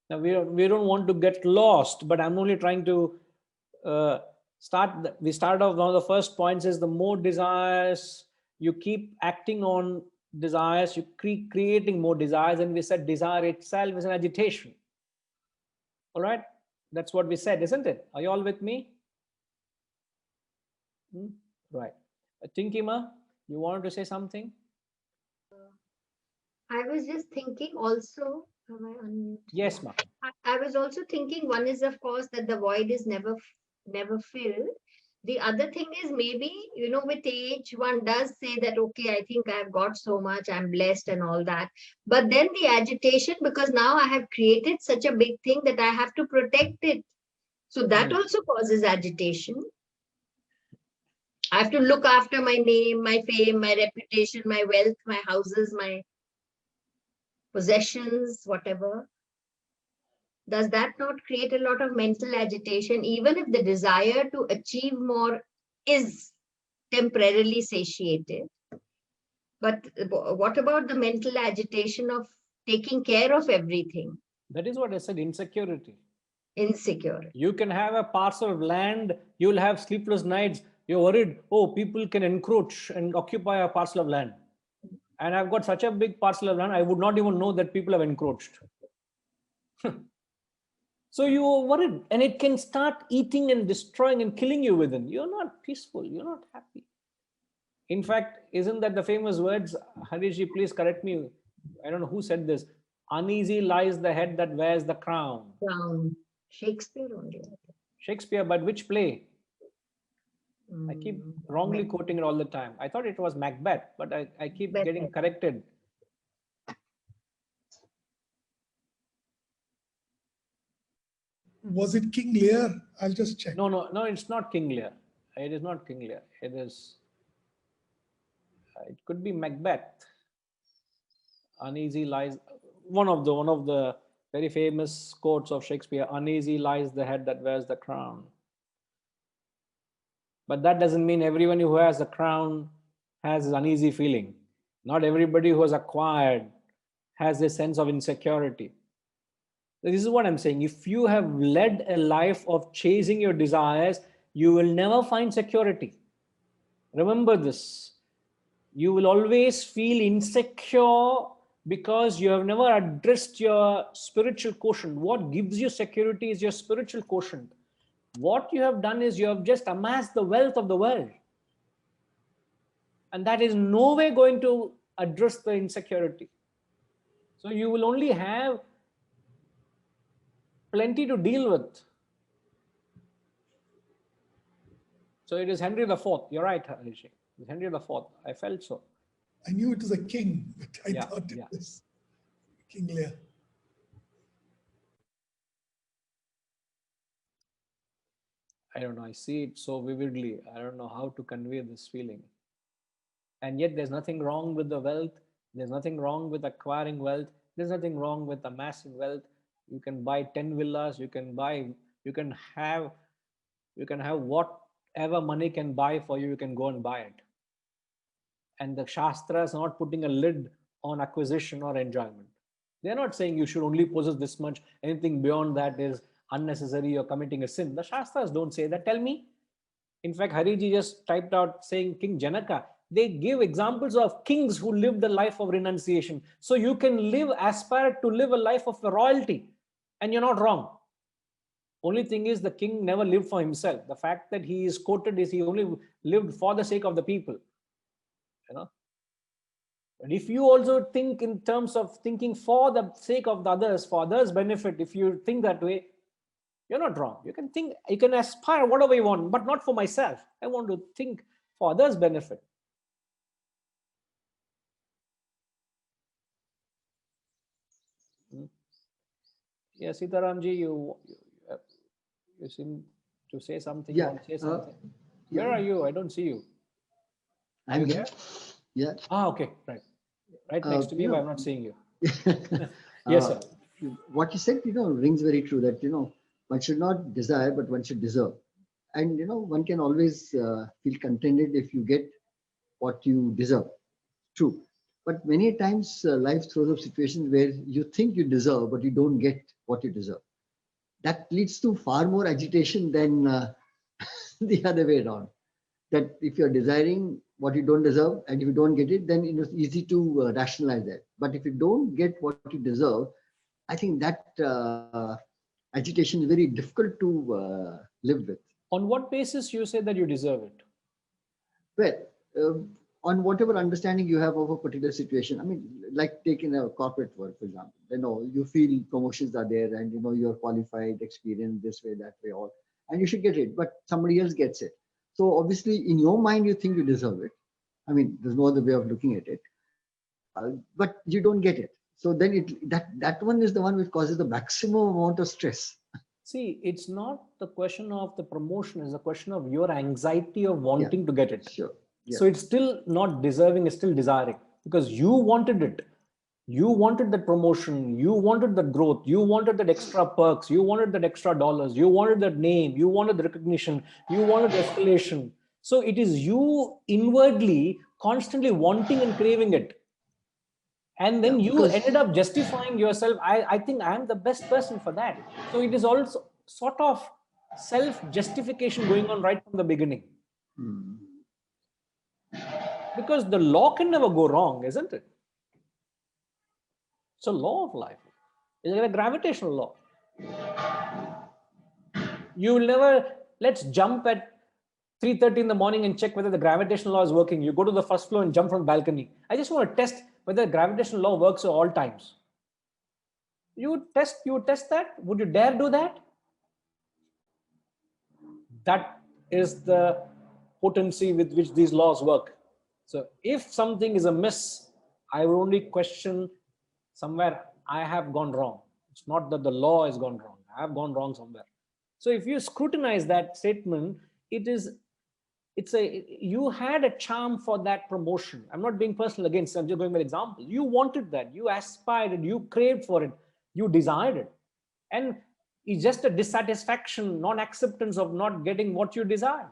Now, we don't want to get lost, but I'm only trying to we started off, one of the first points is the more desires, you keep acting on desires, you keep creating more desires, and we said desire itself is an agitation. All right? That's what we said, isn't it? Are you all with me? Right. Tinkima, you wanted to say something? I was just thinking also, am I unmute? Yes, ma'am. I was also thinking, one is of course that the void is never filled. The other thing is maybe, with age, one does say that, okay, I think I've got so much, I'm blessed and all that. But then the agitation, because now I have created such a big thing that I have to protect it. So that also causes agitation. I have to look after my name, my fame, my reputation, my wealth, my houses, my possessions, whatever. does that not create a lot of mental agitation, even if the desire to achieve more is temporarily satiated? But what about the mental agitation of taking care of everything? That is what I said, insecurity. Insecure. You can have a parcel of land, you'll have sleepless nights, you're worried, oh, people can encroach and occupy a parcel of land. And I've got such a big parcel of land, I would not even know that people have encroached. So you are worried, and it can start eating and destroying and killing you within. You're not peaceful, you're not happy. In fact, isn't that the famous words, Harishji, please correct me, I don't know who said this, uneasy lies the head that wears the crown. Crown. Shakespeare only. Shakespeare, but which play? I keep Mm, wrongly Mac- quoting it all the time. I thought it was Macbeth, but I keep getting Macbeth. corrected. Was it King Lear? I'll just check. No, it's not King Lear. It is not King Lear. It is, it could be Macbeth. Uneasy lies, one of the very famous quotes of Shakespeare, uneasy lies the head that wears the crown. But that doesn't mean everyone who has a crown has this uneasy feeling. Not everybody who has acquired has this sense of insecurity. This is what I'm saying. If you have led a life of chasing your desires, you will never find security. Remember this. You will always feel insecure because you have never addressed your spiritual quotient. What gives you security is your spiritual quotient. What you have done is you have just amassed the wealth of the world. And that is no way going to address the insecurity. So you will only have plenty to deal with. So it is Henry IV. You're right, Harishi. It's Henry IV. I felt so. I knew it was a king, but I Yeah, thought it yeah. was King Lear. I don't know. I see it so vividly. I don't know how to convey this feeling. And yet there's nothing wrong with the wealth. There's nothing wrong with acquiring wealth. There's nothing wrong with amassing wealth. You can buy 10 villas. You can have whatever money can buy for you. You can go and buy it. And the Shastras are not putting a lid on acquisition or enjoyment. They're not saying you should only possess this much. Anything beyond that is unnecessary or committing a sin. The Shastras don't say that. Tell me. In fact, Hariji just typed out saying King Janaka. They give examples of kings who lived the life of renunciation. So you can aspire to live a life of royalty, and you're not wrong. Only thing is the king never lived for himself. The fact that he is quoted is he only lived for the sake of the people. You know. But if you also think in terms of thinking for the sake of the others, for others' benefit, if you think that way, you're not wrong. You can think, you can aspire whatever you want, but not for myself. I want to think for others' benefit. Yeah, Sitaramji, you seem to say something. You Yeah. want to say something? Yeah. Where are you? I don't see you. Are I'm you here. there? Yeah. Ah, okay, right. Right next to me, you but know, I'm not seeing you. Yes, sir. What you said, rings very true that, one should not desire, but one should deserve. And, one can always feel contented if you get what you deserve. True. But many times life throws up situations where you think you deserve, but you don't get what you deserve. That leads to far more agitation than the other way around. That if you're desiring what you don't deserve and if you don't get it, then it's easy to rationalize that. But if you don't get what you deserve, I think that agitation is very difficult to live with. On what basis you say that you deserve it? Well, on whatever understanding you have of a particular situation, I mean, like taking a corporate work, for example, you feel promotions are there and you're qualified, experienced this way, that way, all, and you should get it, but somebody else gets it. So obviously, in your mind, you think you deserve it. I mean, there's no other way of looking at it, but you don't get it. So then that one is the one which causes the maximum amount of stress. See, it's not the question of the promotion, it's a question of your anxiety of wanting to get it. Sure. Yeah. So it's still not deserving, it's still desiring because you wanted it. You wanted that promotion, you wanted that growth, you wanted that extra perks, you wanted that extra dollars, you wanted that name, you wanted the recognition, you wanted escalation. So it is you inwardly constantly wanting and craving it. And then Yeah, you because ended up justifying yourself. I think I am the best person for that. So it is also sort of self-justification going on right from the beginning. Hmm. Because the law can never go wrong, isn't it? It's a law of life. It's like a gravitational law. You will never, let's jump at 3:30 in the morning and check whether the gravitational law is working. You go to the first floor and jump from the balcony. I just want to test whether the gravitational law works at all times. You would test that? Would you dare do that? That is the potency with which these laws work. So if something is amiss, I will only question somewhere I have gone wrong. It's not that the law has gone wrong. I have gone wrong somewhere. So if you scrutinize that statement, you had a charm for that promotion. I'm not being personal against, I'm just going by example. You wanted that, you aspired it, you craved for it, you desired it. And it's just a dissatisfaction, non-acceptance of not getting what you desired.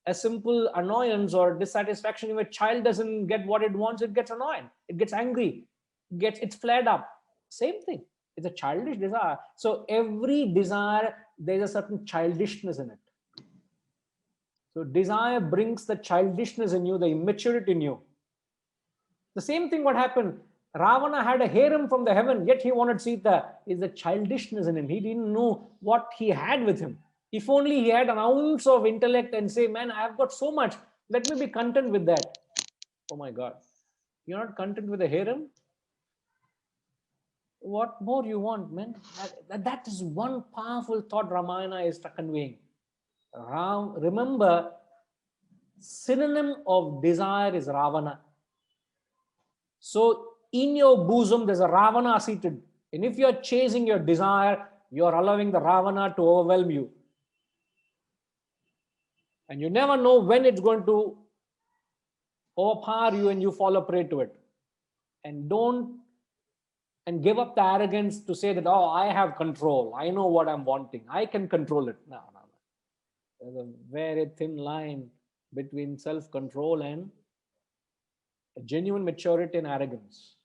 A simple annoyance or dissatisfaction. If a child doesn't get what it wants, it gets annoyed, it gets angry, it's flared up. Same thing. It's a childish desire. So every desire, there's a certain childishness in it. So desire brings the childishness in you, the immaturity in you. The same thing what happened. Ravana had a harem from the heaven, yet he wanted Sita. Is the childishness in him. He didn't know what he had with him. If only he had an ounce of intellect and say, man, I've got so much. Let me be content with that. Oh my God. You're not content with a harem? What more you want, man? That is one powerful thought Ramayana is conveying. Remember, synonym of desire is Ravana. So in your bosom, there's a Ravana seated. And if you're chasing your desire, you're allowing the Ravana to overwhelm you. And you never know when it's going to overpower you and you fall a prey to it. And give up the arrogance to say that, oh, I have control. I know what I'm wanting. I can control it. No. There's a very thin line between self-control and genuine maturity and arrogance.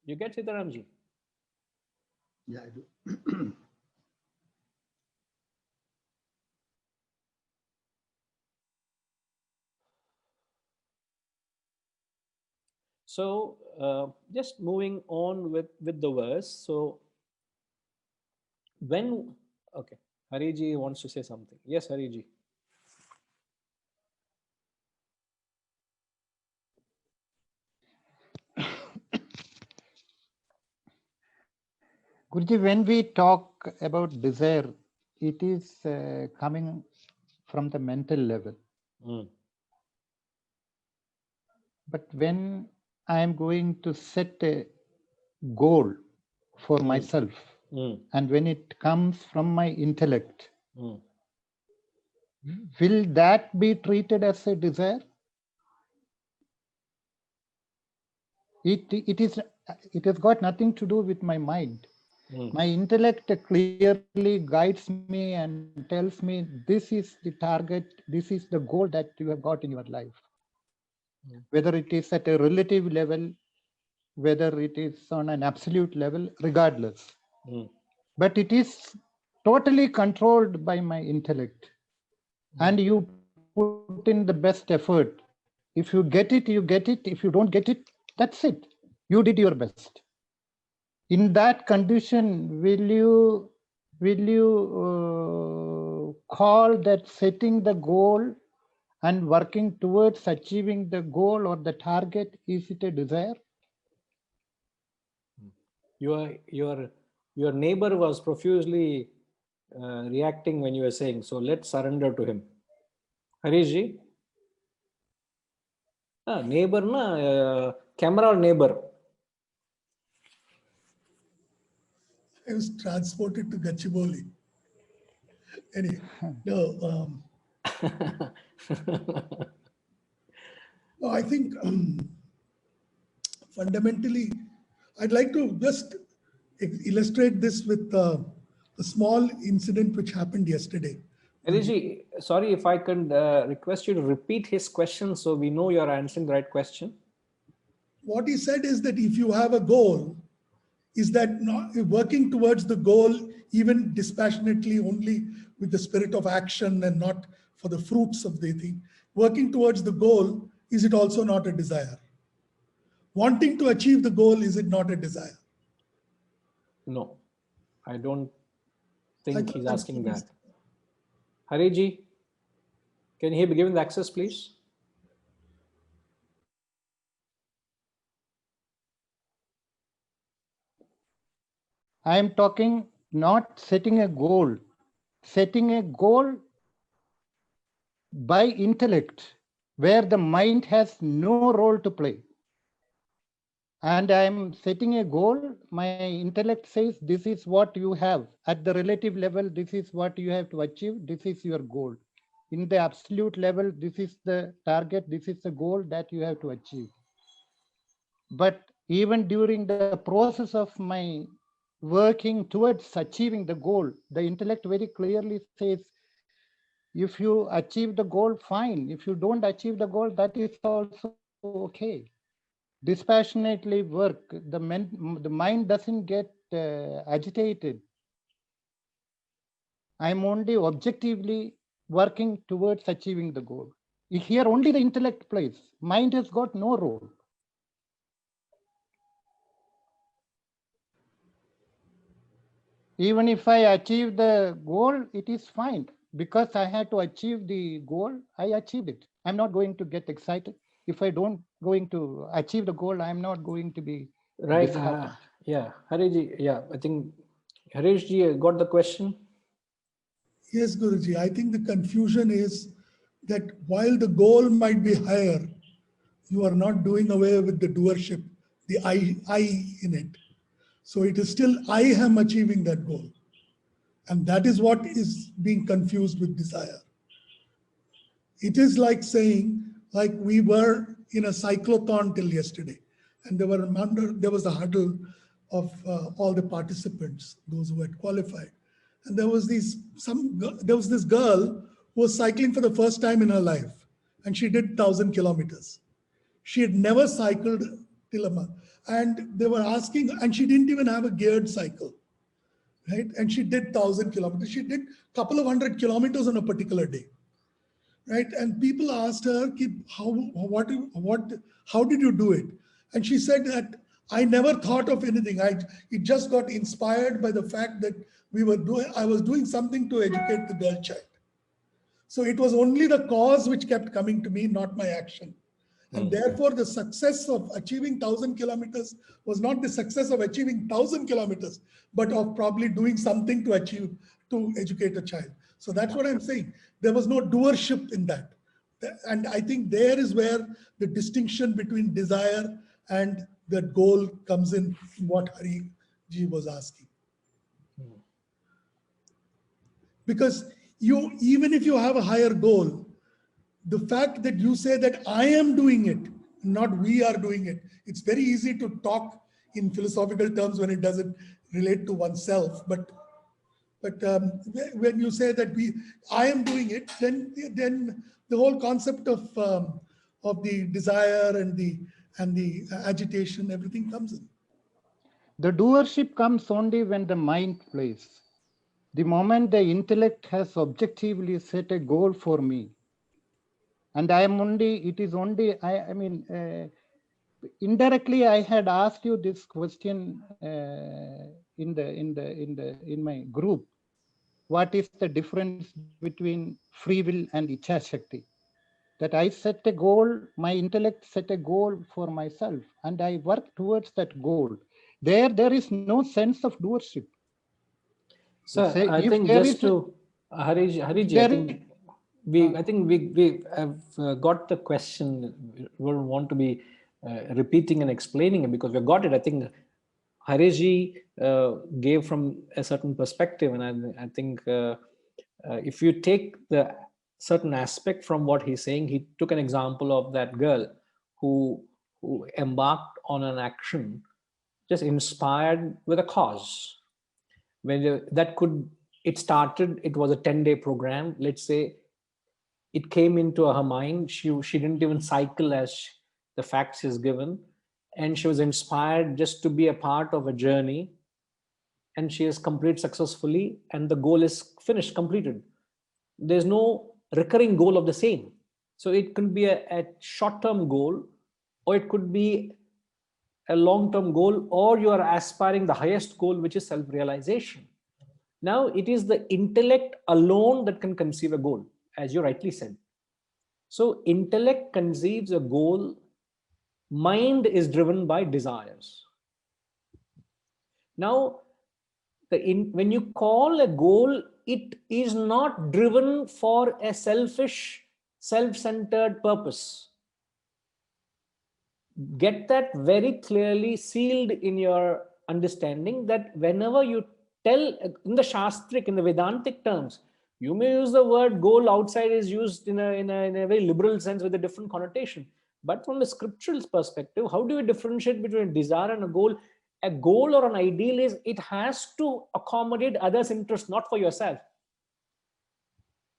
You get Sitaramji? yeah, I do. So just moving on with the verse. So okay, Hariji wants to say something. Yes, Hariji. Guruji, when we talk about desire, it is coming from the mental level. Mm. But when I am going to set a goal for myself, and when it comes from my intellect, will that be treated as a desire? It has got nothing to do with my mind. My intellect clearly guides me and tells me this is the target, this is the goal that you have got in your life. Whether it is at a relative level, whether it is on an absolute level, regardless. But it is totally controlled by my intellect. And you put in the best effort. If you get it, you get it. If you don't get it, that's it. You did your best. In that condition, will you call that setting the goal and working towards achieving the goal or the target, is it a desire? Your neighbor was profusely reacting when you were saying, so let's surrender to him. Harishji? Neighbor na camera or neighbor? I was transported to Gachibowli. Anyway, no. I think fundamentally, I'd like to just illustrate this with a small incident which happened yesterday. Hariji, sorry if I can request you to repeat his question so we know you're answering the right question. What he said is that if you have a goal, is that not working towards the goal, even dispassionately, only with the spirit of action and not for the fruits of the thing, working towards the goal, is it also not a desire? Wanting to achieve the goal, is it not a desire? No, I don't I think thought he's that's asking what that. Hariji, can he be given the access, please? I am talking not setting a goal by intellect, where the mind has no role to play. And I am setting a goal, my intellect says this is what you have. At the relative level, this is what you have to achieve, this is your goal. In the absolute level, this is the target, this is the goal that you have to achieve. But even during the process of my working towards achieving the goal, the intellect very clearly says, if you achieve the goal, fine. If you don't achieve the goal, that is also okay. Dispassionately work, the mind doesn't get agitated. I'm only objectively working towards achieving the goal. Here only the intellect plays. Mind has got no role. Even if I achieve the goal, it is fine. Because I had to achieve the goal, I achieved it. I'm not going to get excited. If I don't going to achieve the goal, I'm not going to be Right. disheartened. Yeah, Hariji, yeah, I think Harishji got the question. Yes, Guruji, I think the confusion is that while the goal might be higher, you are not doing away with the doership, the I in it. So it is still I am achieving that goal. And that is what is being confused with desire. It is like saying, like we were in a cyclothon till yesterday, and there was a huddle of all the participants, those who had qualified, and there was this girl who was cycling for the first time in her life, and she did 1,000 kilometers. She had never cycled till a month, and they were asking, and she didn't even have a geared cycle, right? And she did 1,000 kilometers. She did a couple of 100 kilometers on a particular day, right? And people asked her, how did you do it? And she said that I never thought of anything. It just got inspired by the fact that I was doing something to educate the girl child. So it was only the cause which kept coming to me, not my action. And therefore, the success of achieving 1,000 kilometers was not the success of achieving 1,000 kilometers, but of probably doing something to educate a child. So that's what I'm saying. There was no doership in that. And I think there is where the distinction between desire and the goal comes in, what Hari ji was asking. Because even if you have a higher goal, the fact that you say that I am doing it, not we are doing it, it's very easy to talk in philosophical terms when it doesn't relate to oneself. But when you say that I am doing it, then the whole concept of the desire and the agitation, everything comes in. The doership comes only when the mind plays. The moment the intellect has objectively set a goal for me, and indirectly I had asked you this question in my group. What is the difference between free will and Icha Shakti? That I set a goal, my intellect set a goal for myself, and I work towards that goal. There is no sense of doership. Sir, I think just to Hariji, I think we have got the question. We don't want to be repeating and explaining it because we got it. I think Hariji gave from a certain perspective, and I think if you take the certain aspect from what he's saying, he took an example of that girl who embarked on an action just inspired with a cause. It started, it was a 10-day program. Let's say it came into her mind. She didn't even cycle as the facts is given. And she was inspired just to be a part of a journey. And she has completed successfully. And the goal is finished, completed. There's no recurring goal of the same. So it could be a short-term goal, or it could be a long-term goal, or you are aspiring the highest goal, which is self-realization. Now, it is the intellect alone that can conceive a goal, as you rightly said. So intellect conceives a goal. Mind is driven by desires. Now, when you call a goal, it is not driven for a selfish, self-centered purpose. Get that very clearly sealed in your understanding, that whenever you tell in the Shastric, in the Vedantic terms, you may use the word goal outside is used in a very liberal sense with a different connotation. But from the scriptural perspective, how do you differentiate between a desire and a goal? A goal or an ideal is, it has to accommodate others' interests, not for yourself.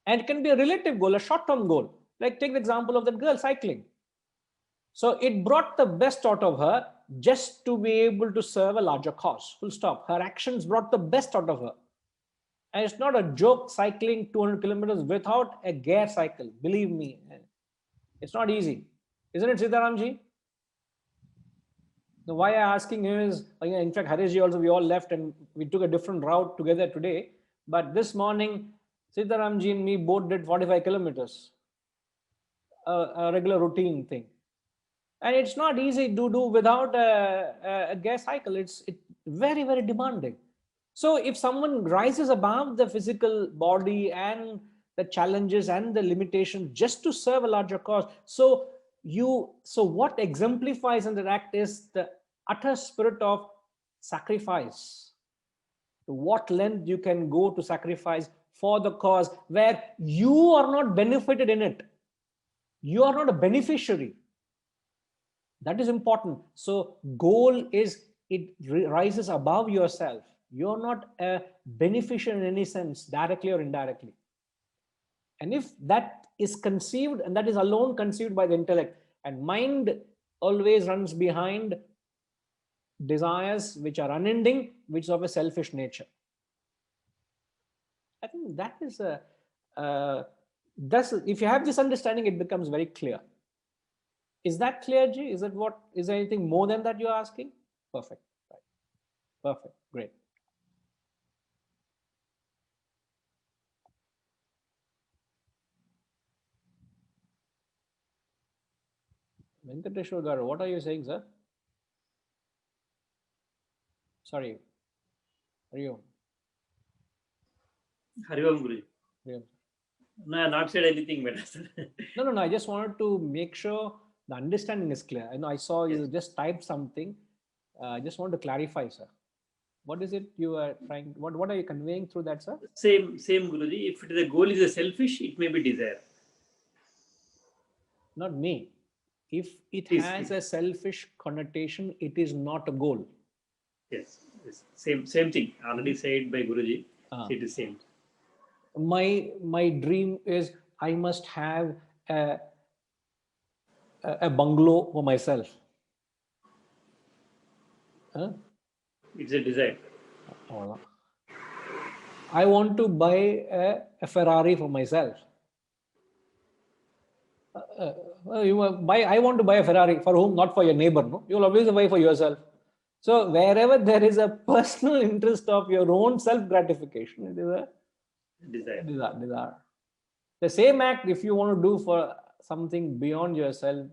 And it can be a relative goal, a short-term goal. Like take the example of that girl cycling. So it brought the best out of her just to be able to serve a larger cause. Full stop. Her actions brought the best out of her. And it's not a joke cycling 200 kilometers without a gear cycle. Believe me, it's not easy. Isn't it, Sitaramji? Now, why I'm asking him is, in fact, Harishji also, we all left and we took a different route together today. But this morning, Sitaramji and me both did 45 kilometers. A regular routine thing. And it's not easy to do without a gas cycle. It's very, very demanding. So if someone rises above the physical body and the challenges and the limitations just to serve a larger cause, so what exemplifies in that act is the utter spirit of sacrifice. To what length you can go to sacrifice for the cause, where you are not benefited in it. You are not a beneficiary. That is important. So goal is, it rises above yourself. You're not a beneficiary in any sense, directly or indirectly. And if that is conceived, and that is alone conceived by the intellect, and mind always runs behind desires which are unending, which is of a selfish nature. I think that is if you have this understanding, it becomes very clear. Is that clear, Ji? Is there anything more than that you're asking? Perfect. Right. Perfect. Great. Venkateshwar Garu, what are you saying, sir? Sorry. Hariom. Hariom Guru. Hariom. No, I have not said anything better, sir. No. I just wanted to make sure the understanding is clear. I know I saw you just typed something. I just want to clarify, sir. What is it you are trying? What are you conveying through that, sir? Same, Guruji. If the goal is a selfish, it may be desire. Not me. If it Please, has please. a selfish connotation, it is not a goal. Yes. Same thing. Already said by Guruji. It is same. My dream is, I must have a bungalow for myself. Huh? It's a desire. I want to buy a Ferrari for myself. I want to buy a Ferrari for whom? Not for your neighbor. No, you will always buy for yourself. So wherever there is a personal interest of your own self gratification, it is a desire. The same act, if you want to do for something beyond yourself,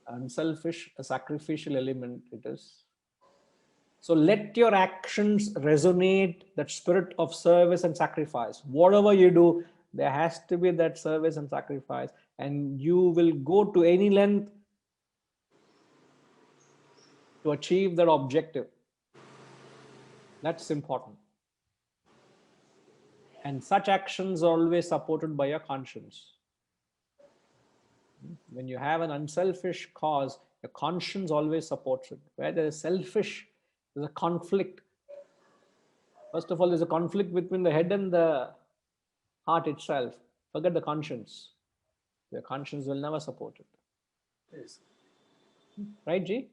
unselfish, a sacrificial element it is. So let your actions resonate that spirit of service and sacrifice. Whatever you do, there has to be that service and sacrifice, and you will go to any length to achieve that objective. That's important. And such actions are always supported by your conscience. When you have an unselfish cause, your conscience always supports it. Where there is selfish, there's a conflict. First of all, there's a conflict between the head and the heart itself. Forget the conscience. Your conscience will never support it. Yes. Right, G?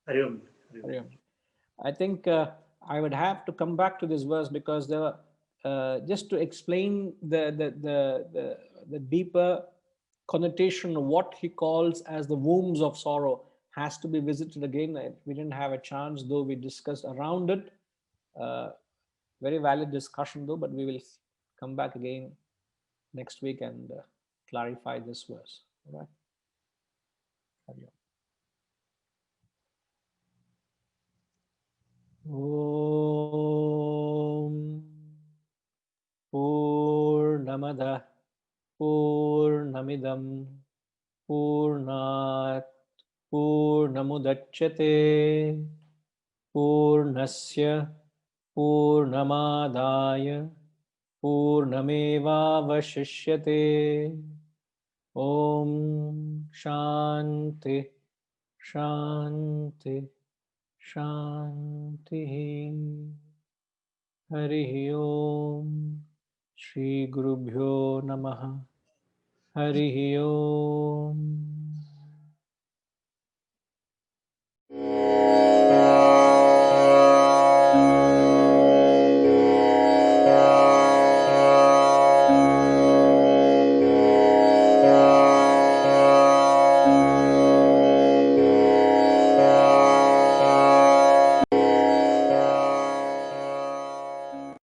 Hariom. Hariom. Hariom. I think I would have to come back to this verse because there were, just to explain the deeper connotation of what he calls as the wombs of sorrow has to be visited again. We didn't have a chance, though we discussed around it. Very valid discussion, though, but we will come back again next week and clarify this verse. All right. Hariom. Om Purnamada Purnamidam Purnat Purnamudachyate Purnasya Purnamadaya Purnamevavashishyate. Om Shanti Shanti Shanti. Harihi Om. Shri Gurubhyo Namaha. Harihi Om.